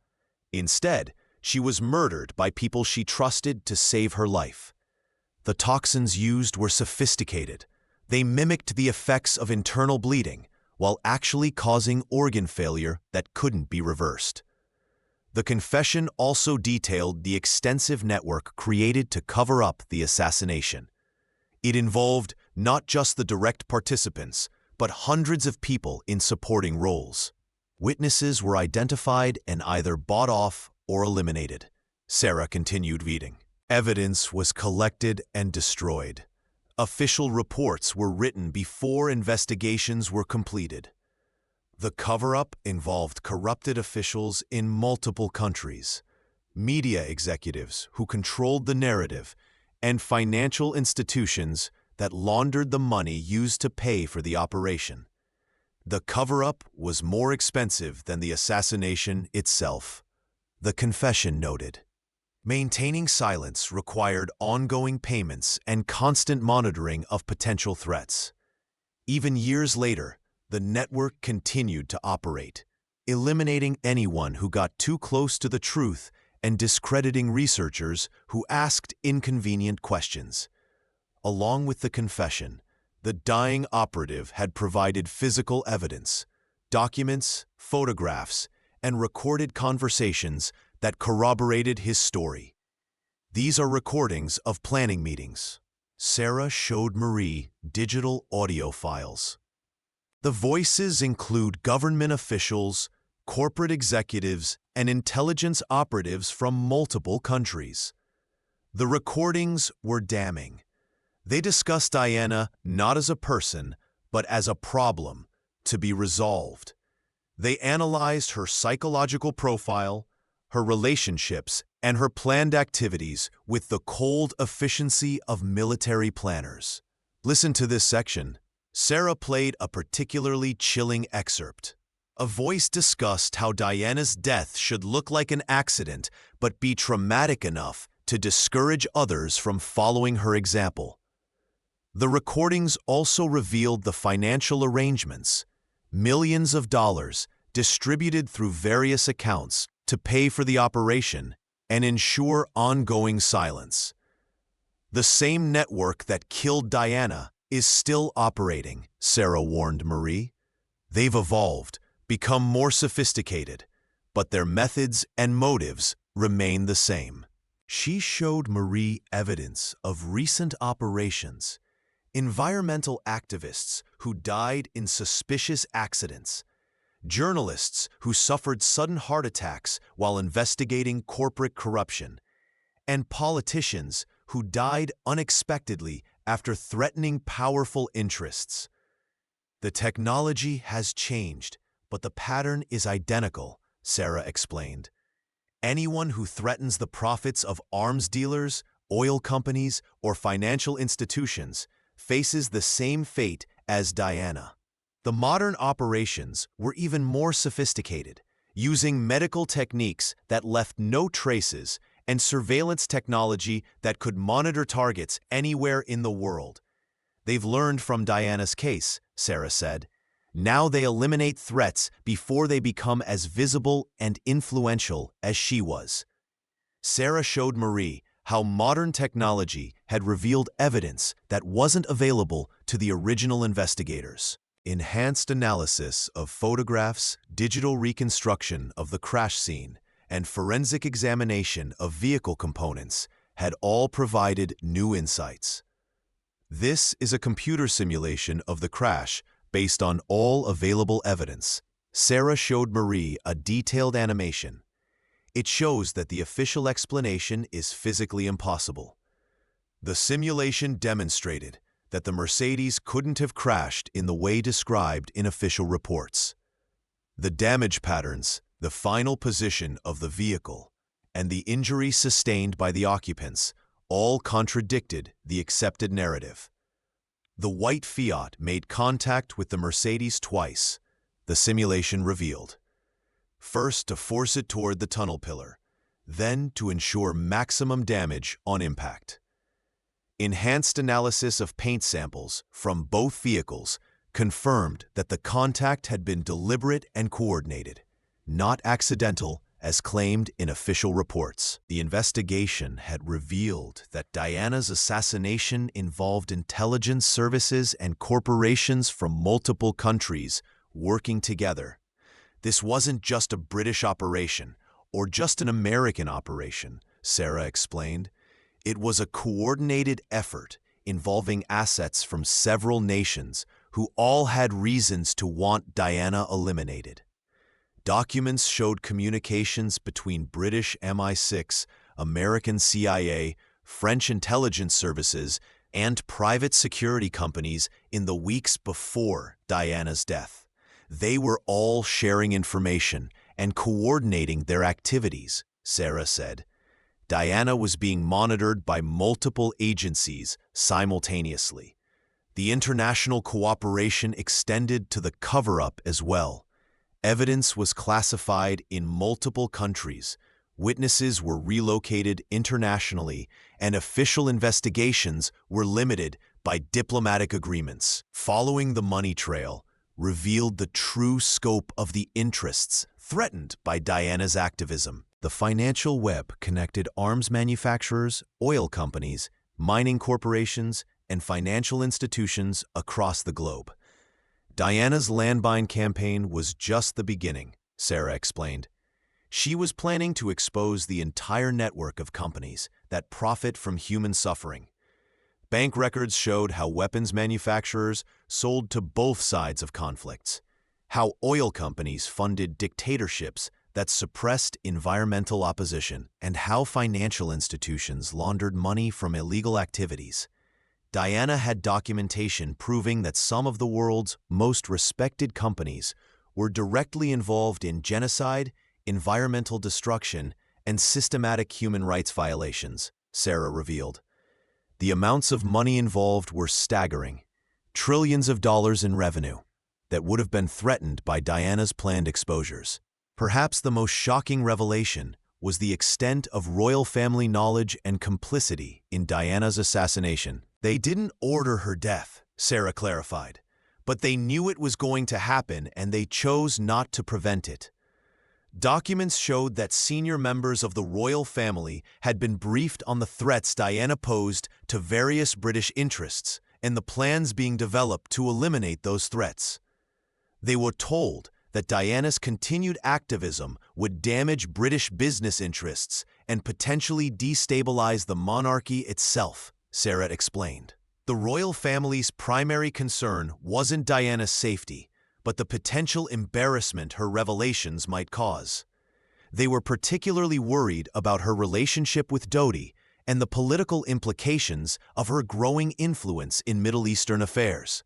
S1: Instead, she was murdered by people she trusted to save her life. The toxins used were sophisticated. They mimicked the effects of internal bleeding while actually causing organ failure that couldn't be reversed. The confession also detailed the extensive network created to cover up the assassination. It involved not just the direct participants, but hundreds of people in supporting roles. Witnesses were identified and either bought off or eliminated. Sarah continued reading. Evidence was collected and destroyed. Official reports were written before investigations were completed. The cover-up involved corrupted officials in multiple countries, media executives who controlled the narrative, and financial institutions that laundered the money used to pay for the operation. The cover-up was more expensive than the assassination itself, the confession noted. Maintaining silence required ongoing payments and constant monitoring of potential threats. Even years later, the network continued to operate, eliminating anyone who got too close to the truth and discrediting researchers who asked inconvenient questions. Along with the confession, the dying operative had provided physical evidence, documents, photographs, and recorded conversations that corroborated his story. These are recordings of planning meetings. Sarah showed Marie digital audio files. The voices include government officials, corporate executives, and intelligence operatives from multiple countries. The recordings were damning. They discussed Diana not as a person, but as a problem to be resolved. They analyzed her psychological profile, her relationships, and her planned activities with the cold efficiency of military planners. Listen to this section. Sarah played a particularly chilling excerpt. A voice discussed how Diana's death should look like an accident but be traumatic enough to discourage others from following her example. The recordings also revealed the financial arrangements, millions of dollars distributed through various accounts to pay for the operation and ensure ongoing silence. The same network that killed Diana is still operating, Sarah warned Marie. They've evolved, become more sophisticated, but their methods and motives remain the same. She showed Marie evidence of recent operations, environmental activists who died in suspicious accidents, journalists who suffered sudden heart attacks while investigating corporate corruption, and politicians who died unexpectedly after threatening powerful interests. The technology has changed, but the pattern is identical, Sarah explained. Anyone who threatens the profits of arms dealers, oil companies, or financial institutions faces the same fate as Diana. The modern operations were even more sophisticated, using medical techniques that left no traces and surveillance technology that could monitor targets anywhere in the world. They've learned from Diana's case, Sarah said. Now they eliminate threats before they become as visible and influential as she was. Sarah showed Marie how modern technology had revealed evidence that wasn't available to the original investigators. Enhanced analysis of photographs, digital reconstruction of the crash scene, and forensic examination of vehicle components had all provided new insights. This is a computer simulation of the crash based on all available evidence. Sarah showed Marie a detailed animation. It shows that the official explanation is physically impossible. The simulation demonstrated that the Mercedes couldn't have crashed in the way described in official reports. The damage patterns, the final position of the vehicle, and the injury sustained by the occupants all contradicted the accepted narrative. The white Fiat made contact with the Mercedes twice, the simulation revealed. First to force it toward the tunnel pillar, then to ensure maximum damage on impact. Enhanced analysis of paint samples from both vehicles confirmed that the contact had been deliberate and coordinated, not accidental as claimed in official reports. The investigation had revealed that Diana's assassination involved intelligence services and corporations from multiple countries working together. This wasn't just a British operation or just an American operation, Sarah explained. It was a coordinated effort involving assets from several nations who all had reasons to want Diana eliminated. Documents showed communications between British MI6, American CIA, French intelligence services, and private security companies in the weeks before Diana's death. They were all sharing information and coordinating their activities, Sarah said. Diana was being monitored by multiple agencies simultaneously. The international cooperation extended to the cover-up as well. Evidence was classified in multiple countries, witnesses were relocated internationally, and official investigations were limited by diplomatic agreements. Following the money trail revealed the true scope of the interests threatened by Diana's activism. The financial web connected arms manufacturers, oil companies, mining corporations, and financial institutions across the globe. Diana's landmine campaign was just the beginning, Sarah explained. She was planning to expose the entire network of companies that profit from human suffering. Bank records showed how weapons manufacturers sold to both sides of conflicts, how oil companies funded dictatorships that suppressed environmental opposition, and how financial institutions laundered money from illegal activities. Diana had documentation proving that some of the world's most respected companies were directly involved in genocide, environmental destruction, and systematic human rights violations, Sarah revealed. The amounts of money involved were staggering, trillions of dollars in revenue. that would have been threatened by Diana's planned exposures. Perhaps the most shocking revelation was the extent of royal family knowledge and complicity in Diana's assassination. They didn't order her death, Sarah clarified, but they knew it was going to happen and they chose not to prevent it. Documents showed that senior members of the royal family had been briefed on the threats Diana posed to various British interests and the plans being developed to eliminate those threats. They were told that Diana's continued activism would damage British business interests and potentially destabilize the monarchy itself, Sarah explained. The royal family's primary concern wasn't Diana's safety, but the potential embarrassment her revelations might cause. They were particularly worried about her relationship with Dodi and the political implications of her growing influence in Middle Eastern affairs.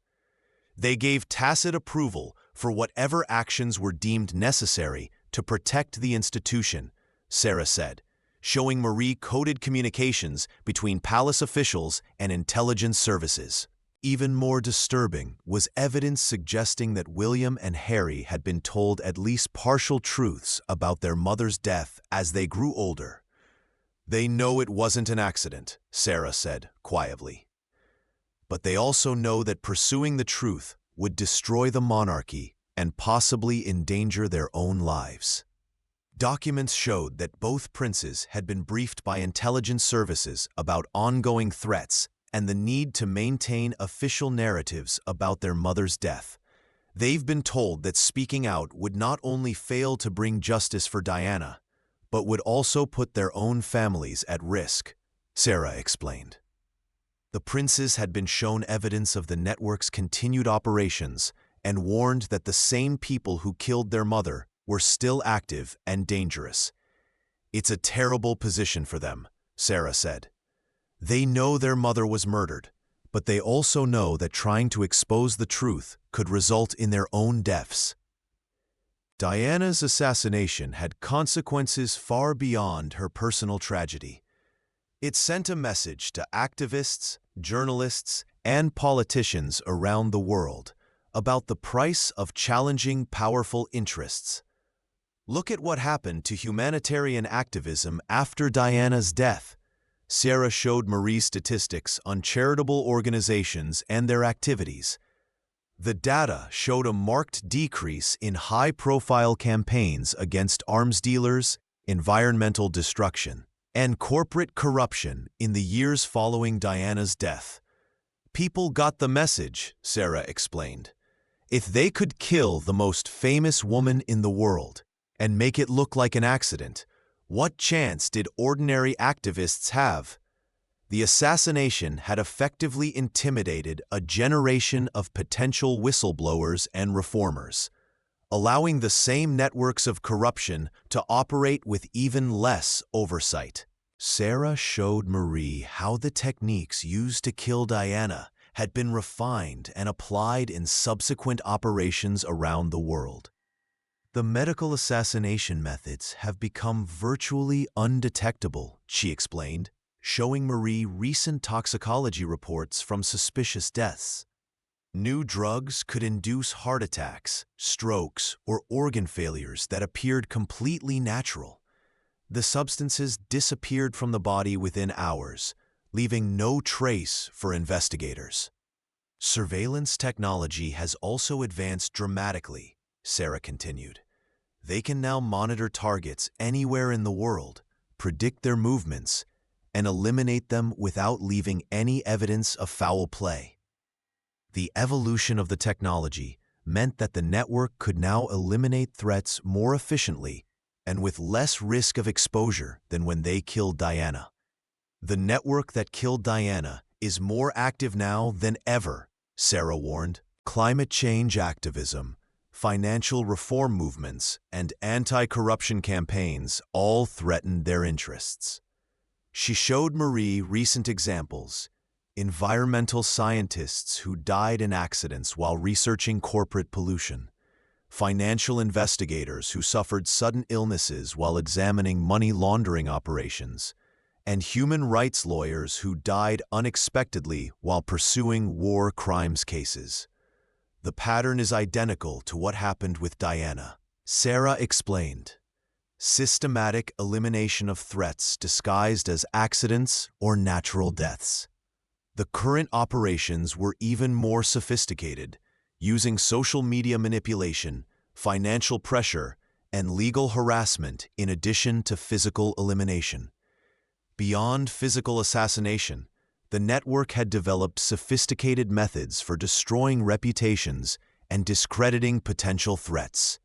S1: They gave tacit approval for whatever actions were deemed necessary to protect the institution, Sarah said, showing Marie coded communications between palace officials and intelligence services. Even more disturbing was evidence suggesting that William and Harry had been told at least partial truths about their mother's death as they grew older. They know it wasn't an accident, Sarah said quietly. But they also know that pursuing the truth would destroy the monarchy and possibly endanger their own lives. Documents showed that both princes had been briefed by intelligence services about ongoing threats and the need to maintain official narratives about their mother's death. They've been told that speaking out would not only fail to bring justice for Diana, but would also put their own families at risk, Sarah explained. The princes had been shown evidence of the network's continued operations and warned that the same people who killed their mother were still active and dangerous. It's a terrible position for them, Sarah said. They know their mother was murdered, but they also know that trying to expose the truth could result in their own deaths. Diana's assassination had consequences far beyond her personal tragedy. It sent a message to activists, journalists, and politicians around the world about the price of challenging powerful interests. Look at what happened to humanitarian activism after Diana's death. Sarah showed Marie statistics on charitable organizations and their activities. The data showed a marked decrease in high-profile campaigns against arms dealers, environmental destruction, and corporate corruption in the years following Diana's death. People got the message, Sarah explained. If they could kill the most famous woman in the world and make it look like an accident, what chance did ordinary activists have? The assassination had effectively intimidated a generation of potential whistleblowers and reformers, allowing the same networks of corruption to operate with even less oversight. Sarah showed Marie how the techniques used to kill Diana had been refined and applied in subsequent operations around the world. The medical assassination methods have become virtually undetectable, she explained, showing Marie recent toxicology reports from suspicious deaths. New drugs could induce heart attacks, strokes, or organ failures that appeared completely natural. The substances disappeared from the body within hours, leaving no trace for investigators. Surveillance technology has also advanced dramatically, Sarah continued. They can now monitor targets anywhere in the world, predict their movements, and eliminate them without leaving any evidence of foul play. The evolution of the technology meant that the network could now eliminate threats more efficiently and with less risk of exposure than when they killed Diana. The network that killed Diana is more active now than ever, Sarah warned. Climate change activism, financial reform movements, and anti-corruption campaigns all threatened their interests. She showed Marie recent examples: environmental scientists who died in accidents while researching corporate pollution, financial investigators who suffered sudden illnesses while examining money laundering operations, and human rights lawyers who died unexpectedly while pursuing war crimes cases. The pattern is identical to what happened with Diana. Sarah explained. Systematic elimination of threats disguised as accidents or natural deaths. The current operations were even more sophisticated, using social media manipulation, financial pressure, and legal harassment in addition to physical elimination. Beyond physical assassination, the network had developed sophisticated methods for destroying reputations and discrediting potential threats.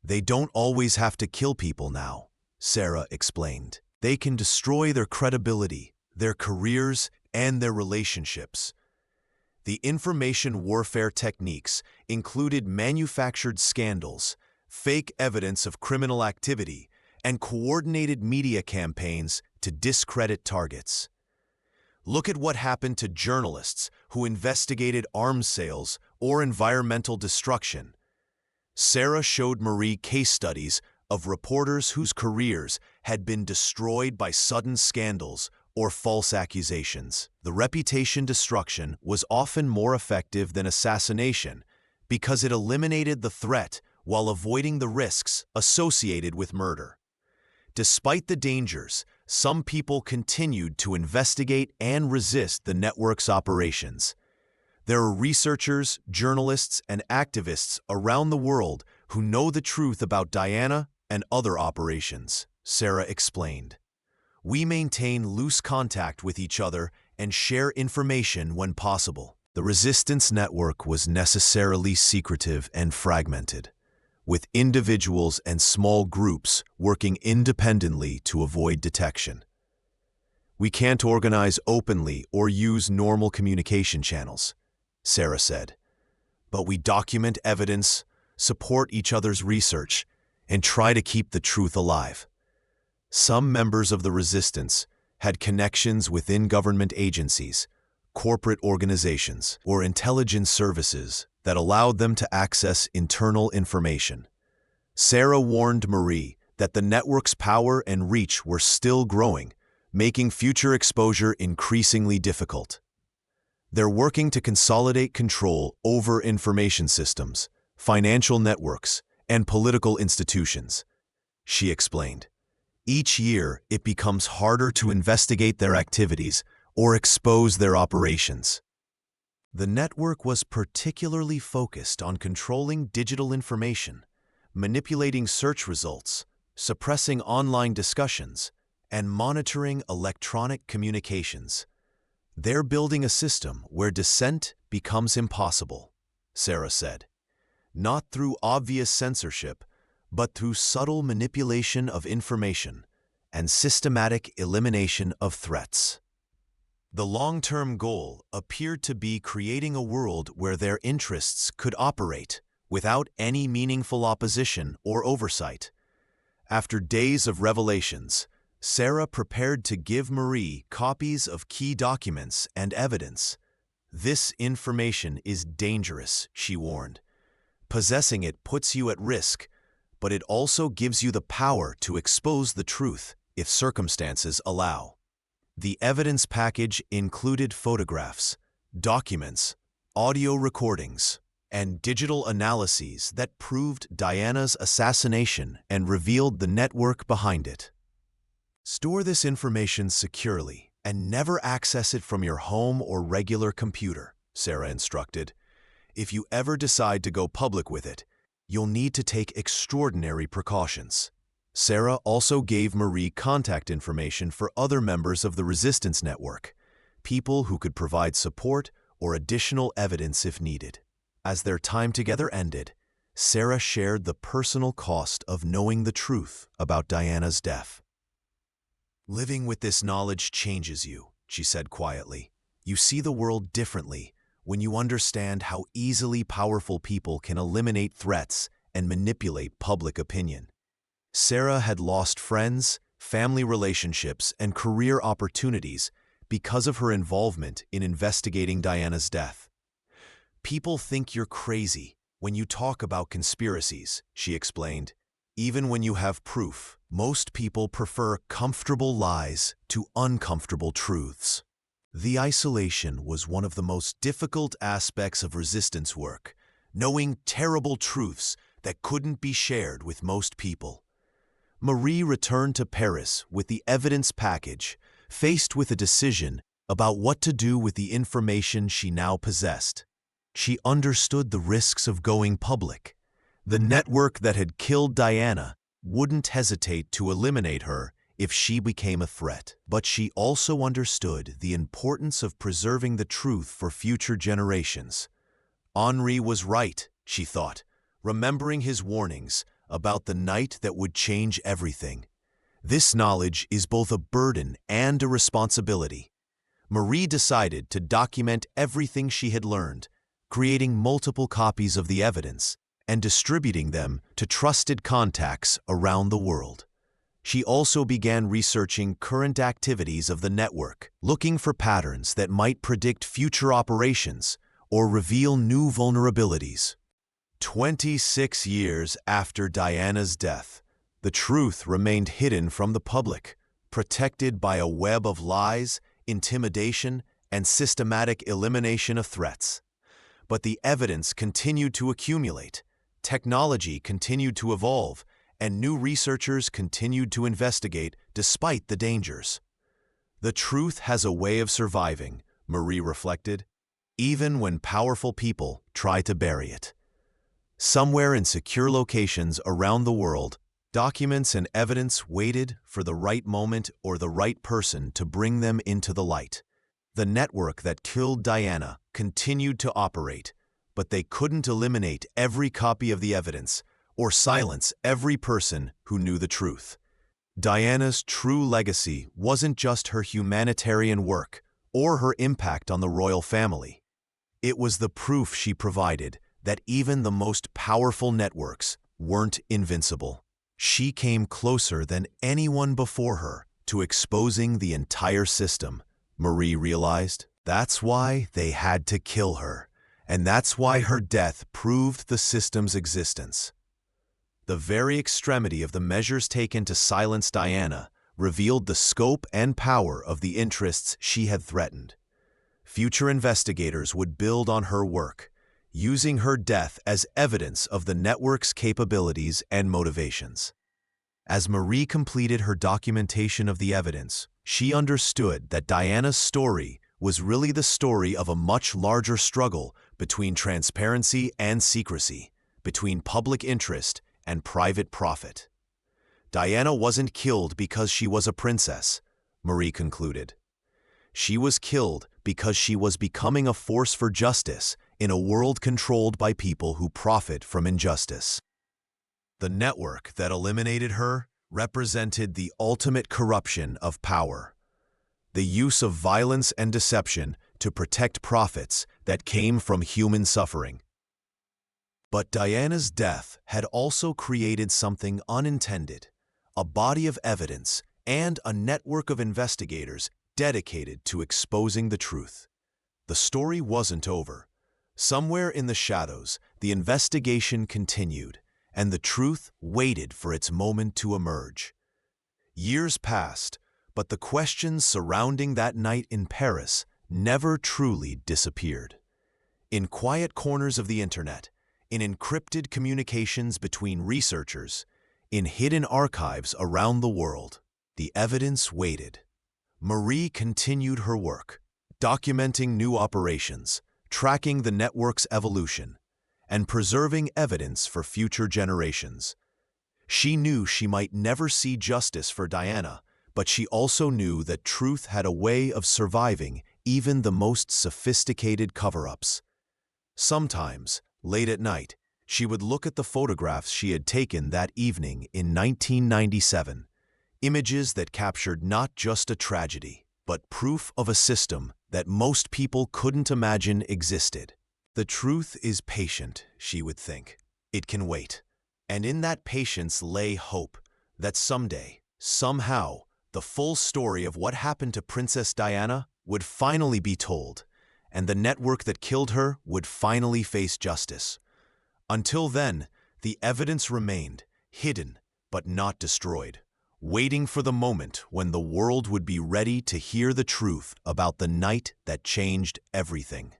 S1: They don't always have to kill people now, Sarah explained. They can destroy their credibility, their careers, and their relationships. The information warfare techniques included manufactured scandals, fake evidence of criminal activity, and coordinated media campaigns to discredit targets. Look at what happened to journalists who investigated arms sales or environmental destruction. Sarah showed Marie case studies of reporters whose careers had been destroyed by sudden scandals or false accusations. The reputation destruction was often more effective than assassination because it eliminated the threat while avoiding the risks associated with murder. Despite the dangers, some people continued to investigate and resist the network's operations. There are researchers, journalists, and activists around the world who know the truth about Diana and other operations, Sarah explained. We maintain loose contact with each other and share information when possible. The resistance network was necessarily secretive and fragmented, with individuals and small groups working independently to avoid detection. We can't organize openly or use normal communication channels, Sarah said, but we document evidence, support each other's research, and try to keep the truth alive. Some members of the resistance had connections within government agencies, corporate organizations, or intelligence services that allowed them to access internal information. Sarah warned Marie that the network's power and reach were still growing, making future exposure increasingly difficult. They're working to consolidate control over information systems, financial networks, and political institutions, she explained. Each year, it becomes harder to investigate their activities or expose their operations. The network was particularly focused on controlling digital information, manipulating search results, suppressing online discussions, and monitoring electronic communications. They're building a system where dissent becomes impossible, Sarah said. Not through obvious censorship, but through subtle manipulation of information and systematic elimination of threats. The long-term goal appeared to be creating a world where their interests could operate without any meaningful opposition or oversight. After days of revelations, Sarah prepared to give Marie copies of key documents and evidence. This information is dangerous, she warned. Possessing it puts you at risk, but it also gives you the power to expose the truth if circumstances allow. The evidence package included photographs, documents, audio recordings, and digital analyses that proved Diana's assassination and revealed the network behind it. Store this information securely and never access it from your home or regular computer, Sarah instructed. If you ever decide to go public with it, you'll need to take extraordinary precautions. Sarah also gave Marie contact information for other members of the resistance network, people who could provide support or additional evidence if needed. As their time together ended, Sarah shared the personal cost of knowing the truth about Diana's death. Living with this knowledge changes you, she said quietly. You see the world differently when you understand how easily powerful people can eliminate threats and manipulate public opinion. Sarah had lost friends, family relationships, and career opportunities because of her involvement in investigating Diana's death. People think you're crazy when you talk about conspiracies, she explained. Even when you have proof, most people prefer comfortable lies to uncomfortable truths. The isolation was one of the most difficult aspects of resistance work, knowing terrible truths that couldn't be shared with most people. Marie returned to Paris with the evidence package, faced with a decision about what to do with the information she now possessed. She understood the risks of going public. The network that had killed Diana wouldn't hesitate to eliminate her if she became a threat. But she also understood the importance of preserving the truth for future generations. Henri was right, she thought, remembering his warnings about the night that would change everything. This knowledge is both a burden and a responsibility. Marie decided to document everything she had learned, creating multiple copies of the evidence and distributing them to trusted contacts around the world. She also began researching current activities of the network, looking for patterns that might predict future operations or reveal new vulnerabilities. 26 years after Diana's death, the truth remained hidden from the public, protected by a web of lies, intimidation, and systematic elimination of threats. But the evidence continued to accumulate, technology continued to evolve, and new researchers continued to investigate despite the dangers. The truth has a way of surviving, Marie reflected, even when powerful people try to bury it. Somewhere in secure locations around the world, documents and evidence waited for the right moment or the right person to bring them into the light. The network that killed Diana continued to operate, but they couldn't eliminate every copy of the evidence or silence every person who knew the truth. Diana's true legacy wasn't just her humanitarian work or her impact on the royal family. It was the proof she provided that even the most powerful networks weren't invincible. She came closer than anyone before her to exposing the entire system, Marie realized. That's why they had to kill her, and that's why her death proved the system's existence. The very extremity of the measures taken to silence Diana revealed the scope and power of the interests she had threatened. Future investigators would build on her work, using her death as evidence of the network's capabilities and motivations. As Marie completed her documentation of the evidence, she understood that Diana's story was really the story of a much larger struggle between transparency and secrecy, between public interest and private profit. Diana wasn't killed because she was a princess, Marie concluded. She was killed because she was becoming a force for justice in a world controlled by people who profit from injustice. The network that eliminated her represented the ultimate corruption of power, the use of violence and deception to protect profits that came from human suffering. But Diana's death had also created something unintended, a body of evidence and a network of investigators dedicated to exposing the truth. The story wasn't over. Somewhere in the shadows, the investigation continued, and the truth waited for its moment to emerge. Years passed, but the questions surrounding that night in Paris never truly disappeared. In quiet corners of the internet, in encrypted communications between researchers, in hidden archives around the world, the evidence waited. Marie continued her work, documenting new operations, tracking the network's evolution, and preserving evidence for future generations. She knew she might never see justice for Diana, but she also knew that truth had a way of surviving even the most sophisticated cover-ups. Sometimes, late at night, she would look at the photographs she had taken that evening in 1997, images that captured not just a tragedy, but proof of a system that most people couldn't imagine existed. The truth is patient, she would think. It can wait. And in that patience lay hope that someday, somehow, the full story of what happened to Princess Diana would finally be told, and the network that killed her would finally face justice. Until then, the evidence remained, hidden but not destroyed, waiting for the moment when the world would be ready to hear the truth about the night that changed everything.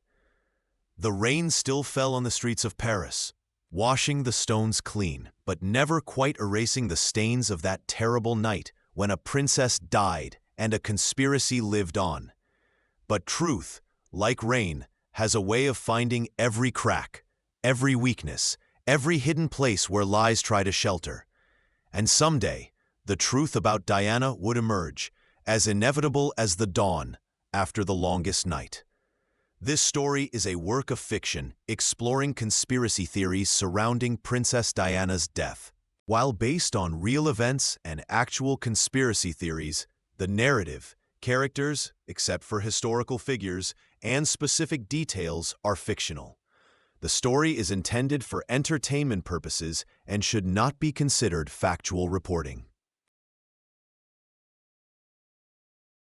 S1: The rain still fell on the streets of Paris, washing the stones clean, but never quite erasing the stains of that terrible night when a princess died and a conspiracy lived on. But truth, like rain, has a way of finding every crack, every weakness, every hidden place where lies try to shelter. And someday, the truth about Diana would emerge, as inevitable as the dawn after the longest night. This story is a work of fiction exploring conspiracy theories surrounding Princess Diana's death. While based on real events and actual conspiracy theories, the narrative, characters, except for historical figures, and specific details are fictional. The story is intended for entertainment purposes and should not be considered factual reporting.